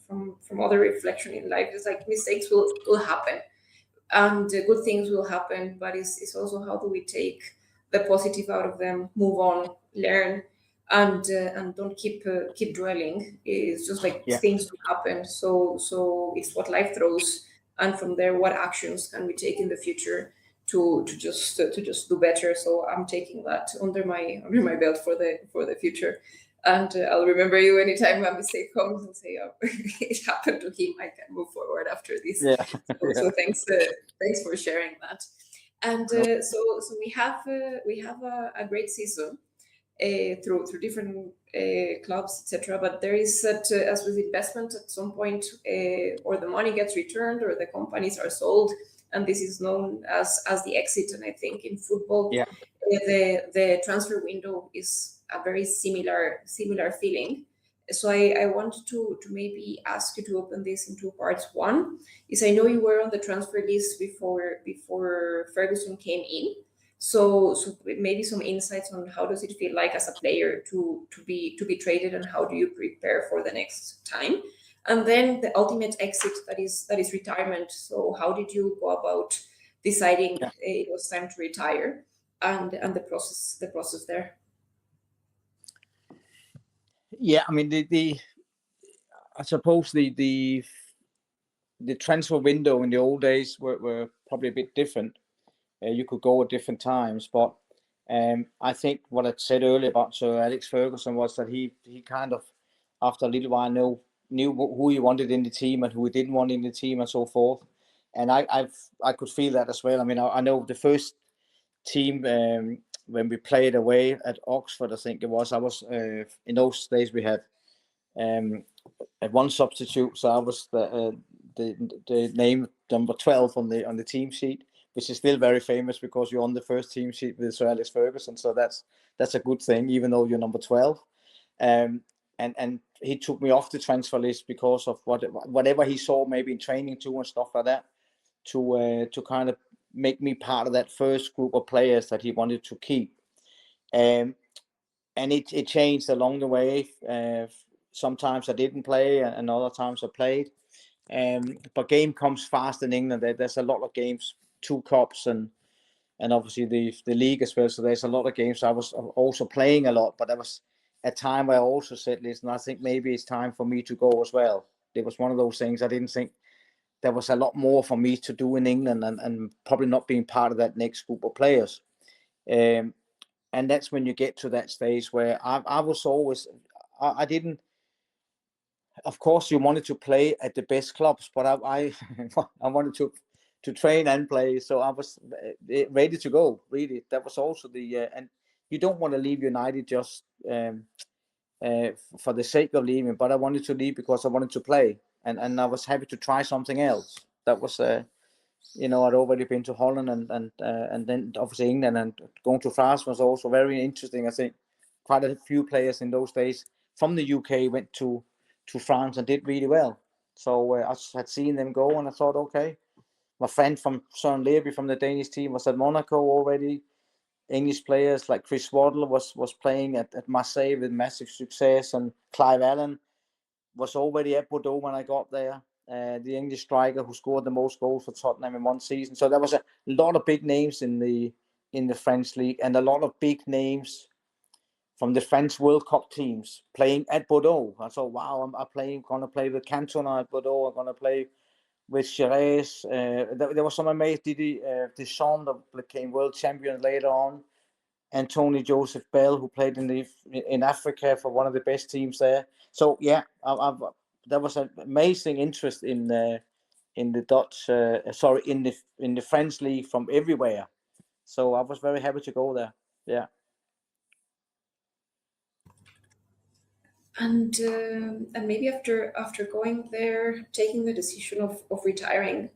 from other reflection in life is like mistakes will happen, and good things will happen. But it's also how do we take the positive out of them, move on, learn, and don't keep dwelling. It's just like things will happen. So it's what life throws, and from there, what actions can we take in the future to just do better. So I'm taking that under my belt for the future, and I'll remember you anytime a mistake comes and say, oh, it happened to him. I can move forward after this. So thanks for sharing that. And so we have a great season through different clubs, etc. But there is that as with investment, at some point, or the money gets returned or the companies are sold, and this is known as the exit. And I think in football, the transfer window is a very similar feeling. So I wanted to maybe ask you to open this in two parts. One is, I know you were on the transfer list before Ferguson came in. So maybe some insights on how does it feel like as a player to be traded, and how do you prepare for the next time? And then the ultimate exit, that is retirement. So how did you go about deciding Yeah. it was time to retire, and the process there? Yeah, I mean I suppose the transfer window in the old days were probably a bit different. You could go at different times, but I think what I said earlier about Sir Alex Ferguson was that he kind of, after a little while, knew who he wanted in the team and who he didn't want in the team and so forth. And I could feel that as well. I mean, I know the first team when we played away at Oxford, I think it was. I was in those days we had one substitute, so I was the name number 12 on the team sheet, which is still very famous because you're on the first team sheet with Sir Alex Ferguson. So that's a good thing, even though you're number 12. And he took me off the transfer list because of whatever he saw maybe in training too and stuff like that, to kind of make me part of that first group of players that he wanted to keep. And it changed along the way. Sometimes I didn't play, and other times I played. But game comes fast in England. There's a lot of games, 2 cups, and obviously the league as well. So there's a lot of games. I was also playing a lot, but there was a time where I also said, listen, I think maybe it's time for me to go as well. It was one of those things. I didn't think there was a lot more for me to do in England, and probably not being part of that next group of players. And that's when you get to that stage where I was always, I didn't, of course you wanted to play at the best clubs, but I wanted to train and play. So I was ready to go, really. That was also and you don't want to leave United just for the sake of leaving, but I wanted to leave because I wanted to play. And I was happy to try something else. That was, I'd already been to Holland and then obviously England, and going to France was also very interesting. I think quite a few players in those days from the UK went to France and did really well. So I had seen them go, and I thought, okay. My friend from Søren Lerby from the Danish team was at Monaco already. English players like Chris Waddle was playing at Marseille with massive success, and Clive Allen was already at Bordeaux when I got there. The English striker who scored the most goals for Tottenham in one season. So there was a lot of big names in the French league, and a lot of big names from the French World Cup teams playing at Bordeaux. I thought, wow, I'm going to play with Cantona at Bordeaux. I'm going to play with Jerez. There was some amazing Didier Deschamps that became world champion later on, and Tony Joseph Bell, who played in Africa for one of the best teams there. So yeah, there was an amazing interest in the Dutch, in the French league from everywhere. So I was very happy to go there. Yeah. And maybe after going there, taking the decision of retiring,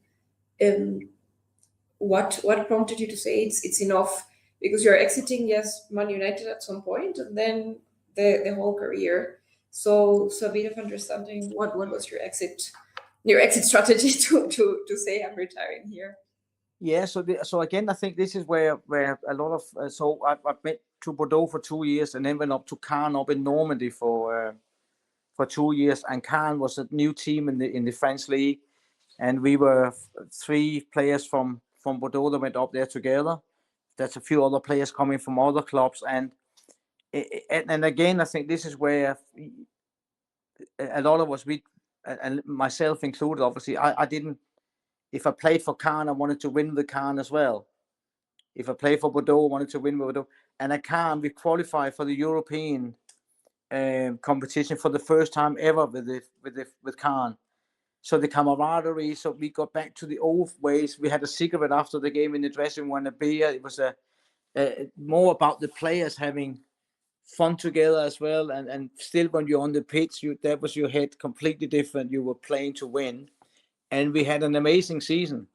what prompted you to say it's enough? Because you're exiting, yes, Man United at some point, and then the whole career. So a bit of understanding what was your exit strategy to say I'm retiring here. Yeah, so again, I think this is where a lot of so I went to Bordeaux for 2 years, and then went up to Caen up in Normandy for 2 years. And Caen was a new team in the French league, and we were 3 players from Bordeaux that went up there together. There's a few other players coming from other clubs, and again, I think this is where a lot of us, and myself included, obviously, I didn't. If I played for Caen, I wanted to win the Caen as well. If I played for Bordeaux, I wanted to win with Bordeaux. And at Caen, we qualified for the European competition for the first time ever with Caen. So the camaraderie. So we got back to the old ways. We had a cigarette after the game in the dressing room and a beer. It was more about the players having fun together as well. And still, when you're on the pitch, that was your head completely different. You were playing to win. And we had an amazing season.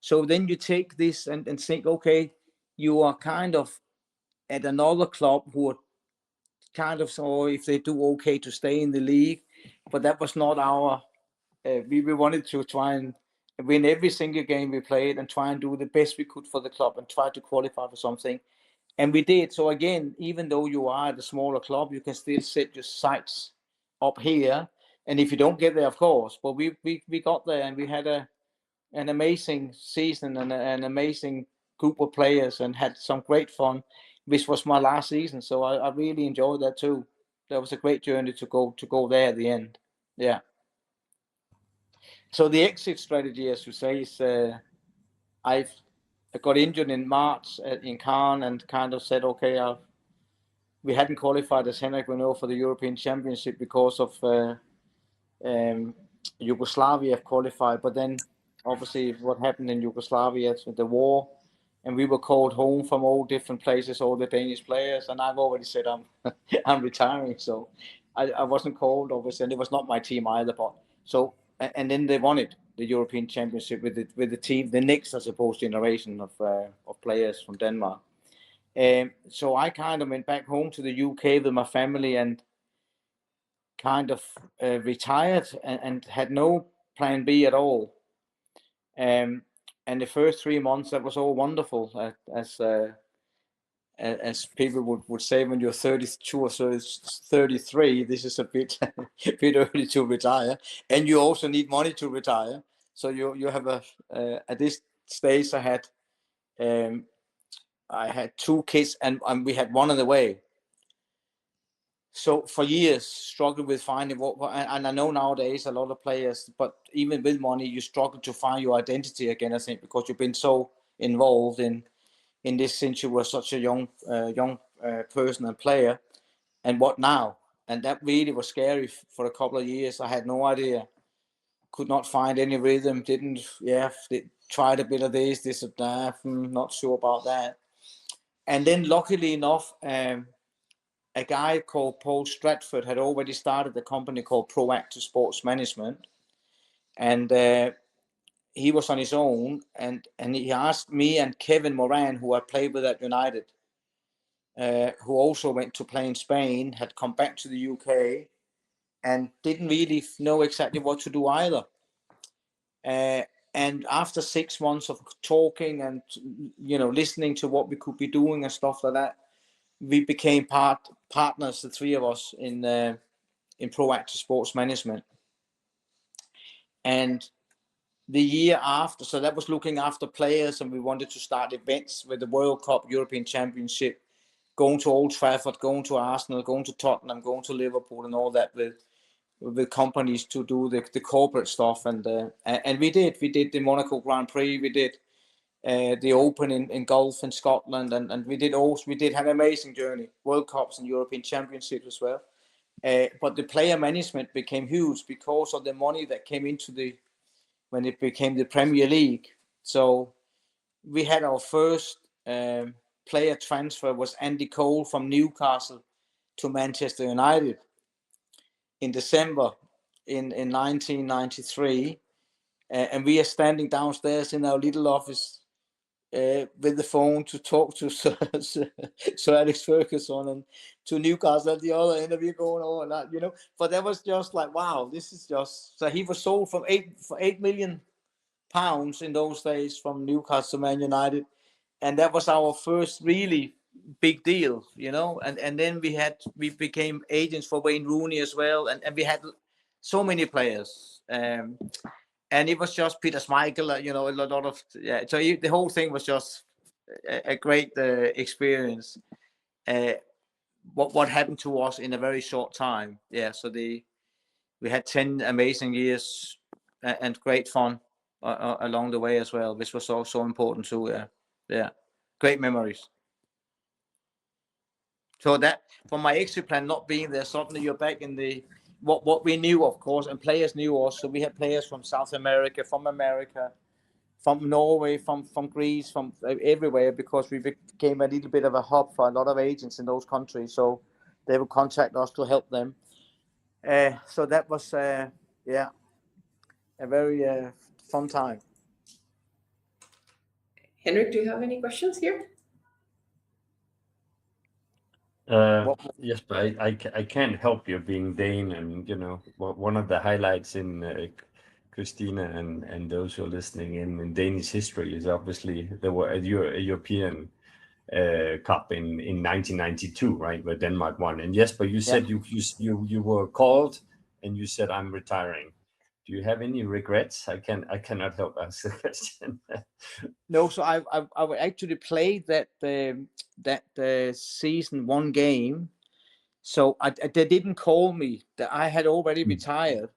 So then you take this and think, okay, you are kind of at another club who are kind of, so if they do okay to stay in the league, but that was not our, we wanted to try and win every single game we played, and try and do the best we could for the club and try to qualify for something. And we did. So again, even though you are at a smaller club, you can still set your sights up here. And if you don't get there, of course, but we got there, and we had an amazing season and an amazing group of players, and had some great fun, which was my last season. So I really enjoyed that too. That was a great journey to go there at the end. Yeah. So the exit strategy, as you say, is I got injured in March in Cannes, and kind of said, okay, we hadn't qualified as Henrik Renault for the European Championship because of Yugoslavia qualified, but then obviously what happened in Yugoslavia, the war, and we were called home from all different places, all the Danish players, and I've already said I'm retiring, so I wasn't called, obviously, and it was not my team either. But so, and then they won it, the European Championship, with the team, the next, I suppose, generation of players from Denmark. So I kind of went back home to the UK with my family, and kind of retired, and had no plan B at all. And the first 3 months, that was all wonderful, as people would say, when you're 32 or 33, this is a bit bit early to retire, and you also need money to retire. So you have at this stage, I had 2 kids, and we had one on the way. So for years, struggled with finding and I know nowadays a lot of players, but even with money, you struggle to find your identity again, I think, because you've been so involved in this since you were such a young person and player. And what now? And that really was scary for a couple of years. I had no idea, could not find any rhythm, tried a bit of this or that, not sure about that. And then luckily enough, a guy called Paul Stratford had already started a company called Proactive Sports Management, and he was on his own, and he asked me and Kevin Moran, who I played with at United, who also went to play in Spain, had come back to the UK, and didn't really know exactly what to do either. And after 6 months of talking and listening to what we could be doing and stuff like that, we became partners, the 3 of us, in Proactive Sports Management. And the year after, so that was looking after players, and we wanted to start events with the World Cup, European Championship, going to Old Trafford, going to Arsenal, going to Tottenham, going to Liverpool, and all that with companies to do the corporate stuff. And we did the Monaco Grand Prix, we did the Open in golf in Scotland, and we did have an amazing journey, World Cups and European Championships as well. But the player management became huge because of the money that came into when it became the Premier League. So we had our first player transfer was Andy Cole from Newcastle to Manchester United in December in 1993. And we are standing downstairs in our little office with the phone to talk to Sir Alex Ferguson, and to Newcastle at the other end of you going on that, But that was just like, wow, this is just. So he was sold for £8 million in those days from Newcastle to Man United, and that was our first really big deal, And then we became agents for Wayne Rooney as well, and we had so many players. And it was just Peter Schmeichel, a lot of, So the whole thing was just a great experience. What happened to us in a very short time? Yeah, so we had 10 amazing years and great fun along the way as well, which was so important too. Yeah, great memories. So that for my exit plan not being there, suddenly you're back in the what we knew, of course, and players knew us. So we had players from South America, from Norway, from Greece, from everywhere, because we became a little bit of a hub for a lot of agents in those countries. So they would contact us to help them. So that was a very fun time. Henrik, do you have any questions here? Yes, but I can't help you being Dane, and one of the highlights in Christina, and those who are listening in Danish history is obviously there were a European Cup in 1992, right, where Denmark won. And Jesper, you said you were called and you said, I'm retiring. Do you have any regrets? I cannot help ask the question. No, so I actually played that season one game. So they didn't call me. That I had already retired.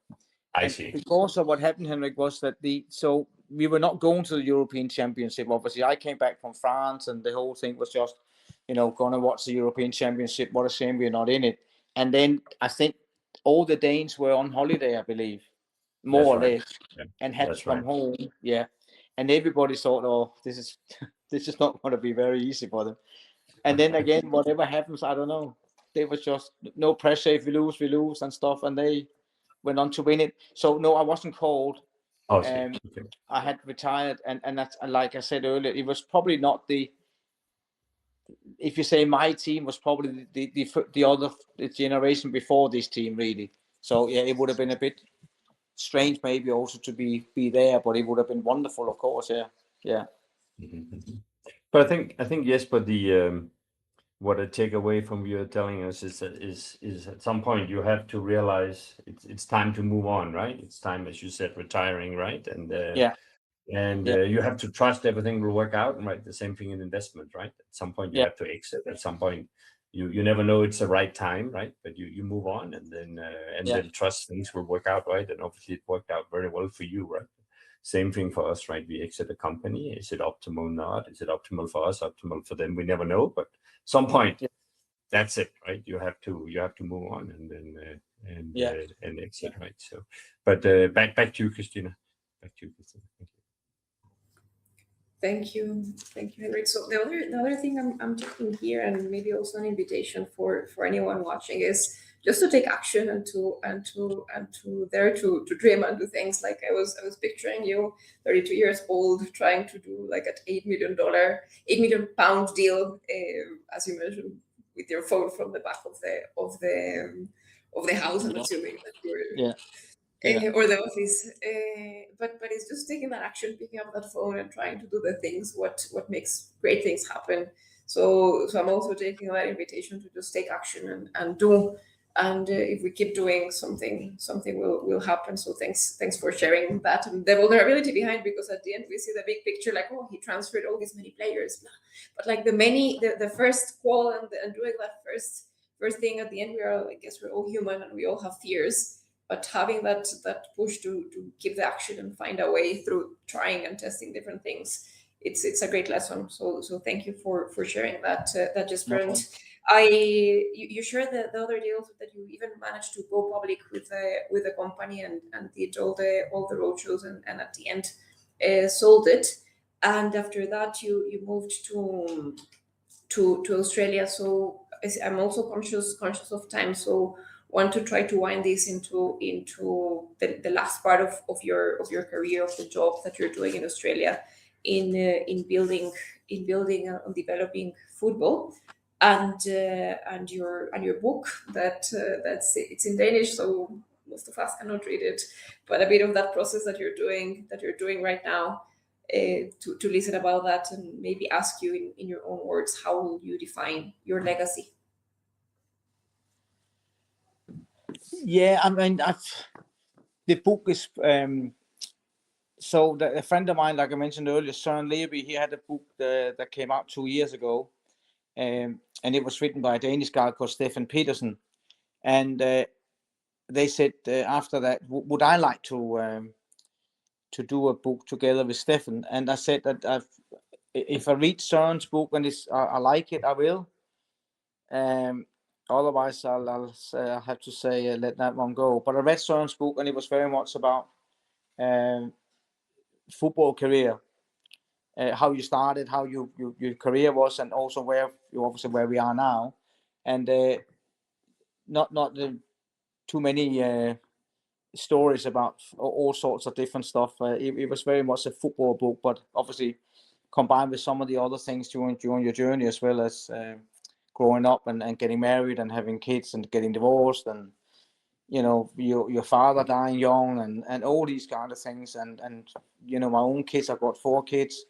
I and see. Because of what happened, Henrik, was that so we were not going to the European Championship. Obviously, I came back from France, and the whole thing was just, going to watch the European Championship. What a shame we're not in it. And then I think all the Danes were on holiday, I believe, more or less, and had to come home. Yeah, and everybody thought, oh, this is not going to be very easy for them. And then again, whatever happens, I don't know. They was just no pressure. If we lose and stuff, and they went on to win it. So no, I wasn't called. Okay. I had retired, and that's, like I said earlier, it was probably not if you say my team was probably the other generation before this team, really. So yeah, it would have been a bit strange maybe also to be there, but it would have been wonderful, of course. Yeah. Mm-hmm. But I think Jesper, the what I take away from you telling us is that is at some point you have to realize it's time to move on, right? It's time, as you said, retiring, right? And you have to trust everything will work out, right? The same thing in investment, right? At some point you have to exit. At some point you never know it's the right time, right? But you move on, and then trust things will work out, right? And obviously it worked out very well for you, right? Same thing for us, right? We exit a company. Is it optimal? Not. Is it optimal for us? Optimal for them? We never know. But some point, that's it, right? You have to move on and then and exit, right? So, but back to you, Christina. Back to you, Christina. Thank you, Henrik. So the other thing I'm taking here, and maybe also an invitation for anyone watching, is just to take action and to dare to dream and do things. Like I was picturing you, 32 years old, trying to do like an $8 million deal, as you mentioned, with your phone from the back of the house. I'm assuming that you're or the office, but it's just taking that action, picking up that phone and trying to do the things what makes great things happen. So I'm also taking that invitation to just take action and do, and if we keep doing something will happen. So thanks for sharing that and the vulnerability behind, because at the end we see the big picture, like, oh, he transferred all these many players, but like the first call and doing that first thing at the end, I guess we're all human and we all have fears. But having that push to keep the action and find a way through trying and testing different things, it's a great lesson. So thank you for sharing that, Jesper. No. And you shared the other deals that you even managed to go public with the company and did all the roadshows and at the end sold it. And after that you moved to Australia. So I'm also conscious of time. So want to try to wind this into the last part of your career, of the job that you're doing in Australia, in building and developing football, and your book that's in Danish, so most of us cannot read it, but a bit of that process that you're doing right now, to listen about that and maybe ask you in your own words, how will you define your legacy? Yeah, I mean, the book is so a friend of mine, like I mentioned earlier, Søren Levy, he had a book that came out 2 years ago, and it was written by a Danish guy called Stefan Petersen, and they said after that, would I like to do a book together with Stefan? And I said that if I read Søren's book and I like it, I will. Otherwise, I'll have to say let that one go. But I read Søren's book, and it was very much about football career, how you started, how your career was, and also where we are now, and not too many stories about all sorts of different stuff. It was very much a football book, but obviously combined with some of the other things during your journey, as well as growing up and getting married and having kids and getting divorced and you know, your father dying young, and all these kind of things, and you know, my own kids, I've got 4 kids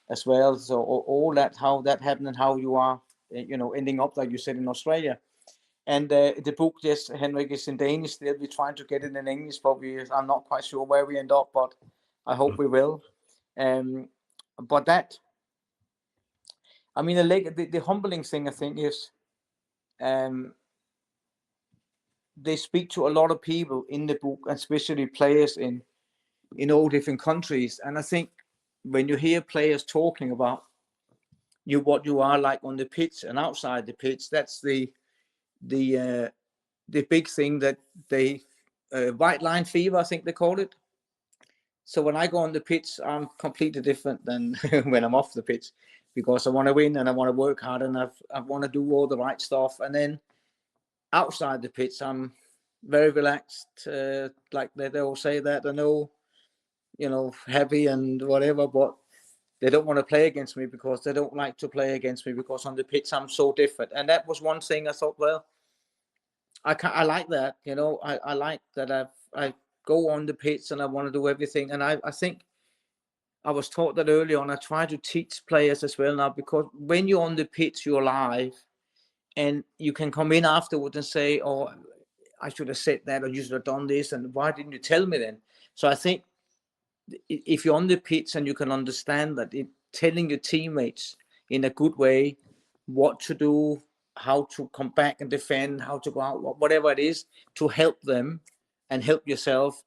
as well, so all that, how that happened, and how you are, you know, ending up like you said in Australia. And the book, yes, Henrik, is in Danish still. We're trying to get it in English, but I'm not quite sure where we end up, but I hope we will. But that, I mean, the humbling thing, I think, is they speak to a lot of people in the book, especially players in all different countries. And I think when you hear players talking about what you are like on the pitch and outside the pitch, that's the big thing that they white line fever, I think they call it. So when I go on the pitch, I'm completely different than when I'm off the pitch, because I want to win and I want to work hard and I want to do all the right stuff. And then outside the pitch, I'm very relaxed. Like they all say that, I know, you know, happy and whatever, but they don't want to play against me because they don't like to play against me, because on the pitch I'm so different. And that was one thing I thought, well, I like that, you know, I like that I go on the pitch and I want to do everything. And I think I was taught that early on. I try to teach players as well now, because when you're on the pitch, you're live, and you can come in afterwards and say, oh, I should have said that, or you should have done this, and why didn't you tell me then? So I think if you're on the pitch and you can understand that, telling your teammates in a good way what to do, how to come back and defend, how to go out, whatever it is, to help them and help yourself,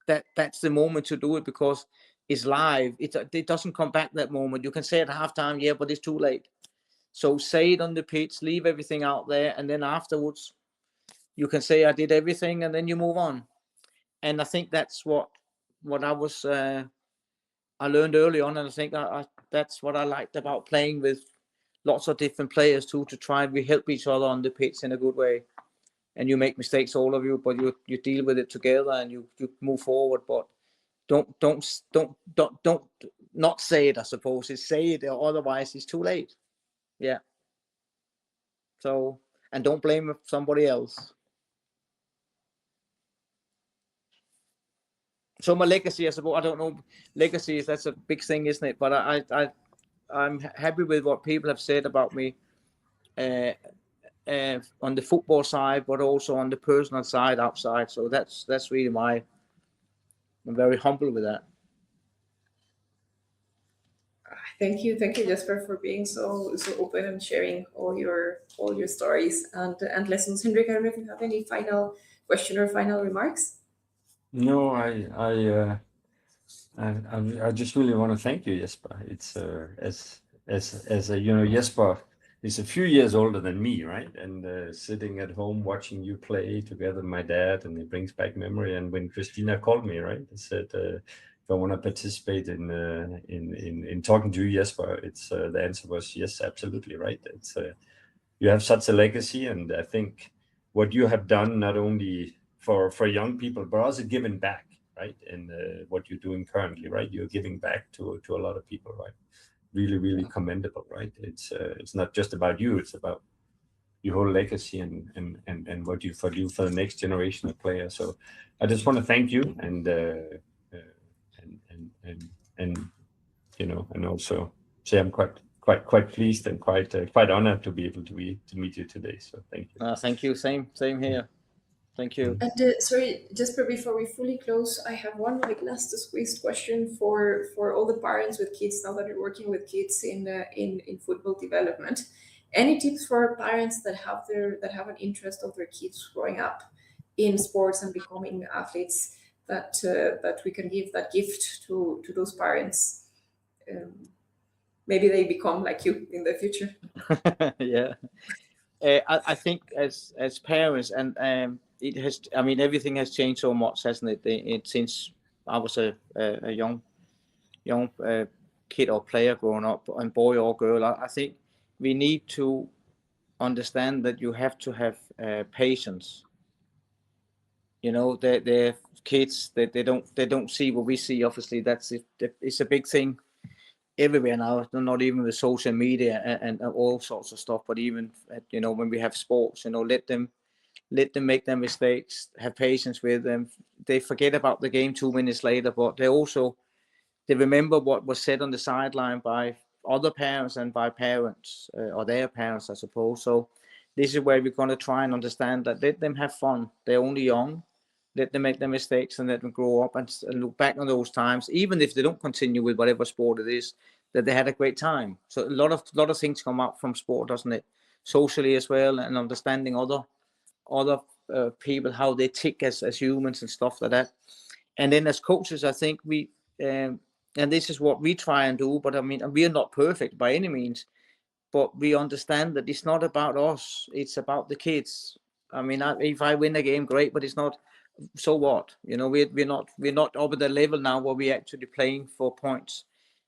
that's the moment to do it, because it's live. It doesn't come back that moment. You can say at halftime, yeah, but it's too late. So say it on the pitch, leave everything out there, and then afterwards you can say I did everything, and then you move on. And I think that's what I was I learned early on, and I think that's what I liked about playing with lots of different players too, to try and we help each other on the pitch in a good way. And you make mistakes, all of you, but you deal with it together and you move forward. But don't not say it, I suppose. It's say it, or otherwise it's too late. Yeah. So, and don't blame somebody else. So my legacy, I suppose, I don't know, legacy, that's a big thing, isn't it? But I'm happy with what people have said about me on the football side, but also on the personal side outside. So that's really I'm very humble with that. Thank you, Jesper, for being so open and sharing all your stories and lessons. Henrik, I don't know if you have any final question or final remarks. No, I just really want to thank you, Jesper. It's as a, you know, Jesper is a few years older than me, right? And sitting at home watching you play together with my dad, and it brings back memory. And when Christina called me, right, I said, if I want to participate in talking to you, Jesper, it's the answer was yes, absolutely, right. It's you have such a legacy, and I think what you have done, not only for young people, but also giving back, right? And what you're doing currently, right? You're giving back to a lot of people, right? Really commendable, right? It's not just about you; it's about your whole legacy and what you do for the next generation of players. So I just want to thank you, and you know, and also say I'm quite pleased and quite honored to be able to meet you today. So thank you. Thank you. Same here. Thank you. And sorry, just before we fully close, I have one last squeezed question for all the parents with kids, now that you're working with kids in football development. Any tips for parents that have an interest of their kids growing up in sports and becoming athletes, that we can give that gift to those parents? Maybe they become like you in the future. Yeah. I think as parents, and it has, I mean, everything has changed so much, hasn't it? Since I was a young kid or player growing up, and boy or girl, I think we need to understand that you have to have patience. You know, they're kids, they don't see what we see. Obviously, it's a big thing everywhere now, not even with social media and all sorts of stuff, but even, you know, when we have sports, you know, let them let them make their mistakes, have patience with them. They forget about the game 2 minutes later, but they remember what was said on the sideline by other parents and by parents, or their parents, I suppose. So this is where we're going to try and understand that. Let them have fun. They're only young. Let them make their mistakes and let them grow up and look back on those times, even if they don't continue with whatever sport it is, that they had a great time. So a lot of things come out from sport, doesn't it? Socially as well, and understanding other people, how they tick as humans and stuff like that. And then as coaches, I think we and this is what we try and do, but I mean, we are not perfect by any means, but we understand that it's not about us, it's about the kids. I mean, if I win a game, great, but it's not. So what? You know, we're not over the level now where we're actually playing for points,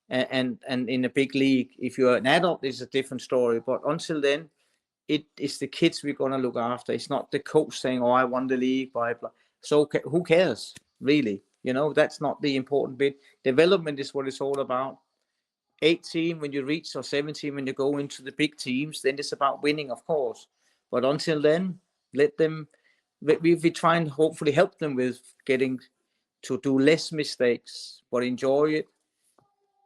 and in a big league. If you're an adult, it's a different story. But until then, it's the kids we're gonna look after. It's not the coach saying, "Oh, I won the league," blah blah. So who cares, really? You know, that's not the important bit. Development is what it's all about. 18 when you reach, or 17 when you go into the big teams, then it's about winning, of course. But until then, let them. We try and hopefully help them with getting to do less mistakes, but enjoy it.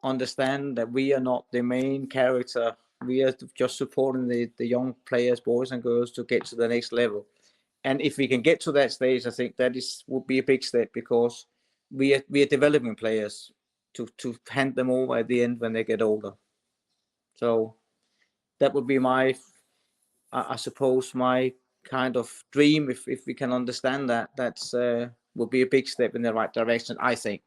Understand that we are not the main character. We are just supporting the young players, boys and girls, to get to the next level. And if we can get to that stage, I think that would be a big step, because we are developing players to hand them over at the end when they get older. So that would be I suppose, my kind of dream. If we can understand that, that's will be a big step in the right direction, I think.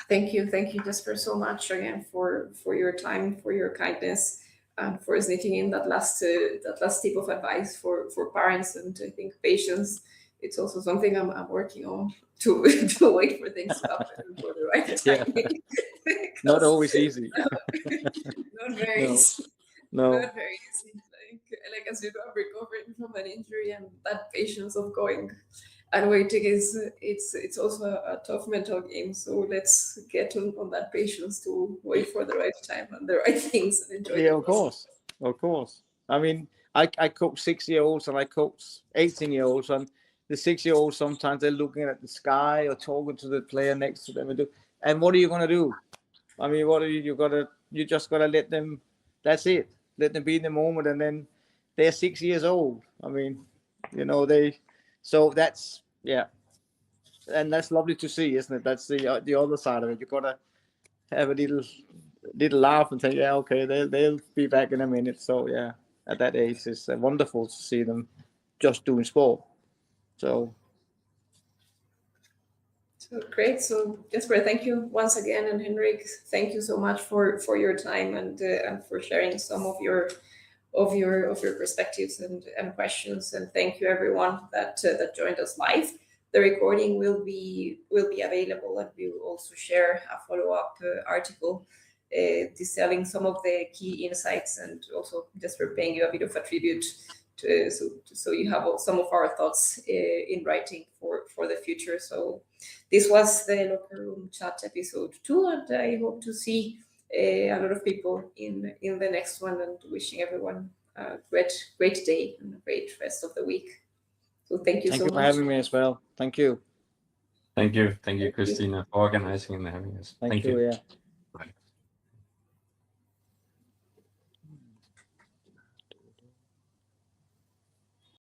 Thank you, Jesper, so much again for your time, for your kindness, and for sneaking in that last tip of advice for parents. And I think patience. It's also something I'm working on to wait for things to happen for the right time. Yeah. Not always easy. Not very easy. No. Not very easy. Like as you know, I'm recovering from an injury, and that patience of going and waiting it's also a tough mental game. So let's get on that patience to wait for the right time and the right things and enjoy. Yeah, of course. I mean, I coach 6-year-olds and I coach 18-year-olds, and the 6-year-olds sometimes they're looking at the sky or talking to the player next to them, and what are you gonna do? I mean, what are you just gotta let them. That's it. Let them be in the moment, and then they're 6 years old. I mean, you know, so that's, yeah, and that's lovely to see, isn't it? That's the other side of it. You gotta have a little laugh and say, yeah, okay, they'll be back in a minute. So yeah, at that age, it's wonderful to see them just doing sport. So great. So Jesper, thank you once again, and Henrik, thank you so much for your time and for sharing some of your perspectives and questions. And thank you everyone that joined us live. The recording will be available, and we will also share a follow-up article detailing some of the key insights, and also just for paying you a bit of a tribute to, so you have some of our thoughts in writing for the future. So this was the Locker Room Chat episode 2, and I hope to see a lot of people in the next one, and wishing everyone a great day and a great rest of the week. So thank you so much. Thank you for having me as well. Thank you. Thank you, Christina, for organizing and having us. Thank you. Yeah.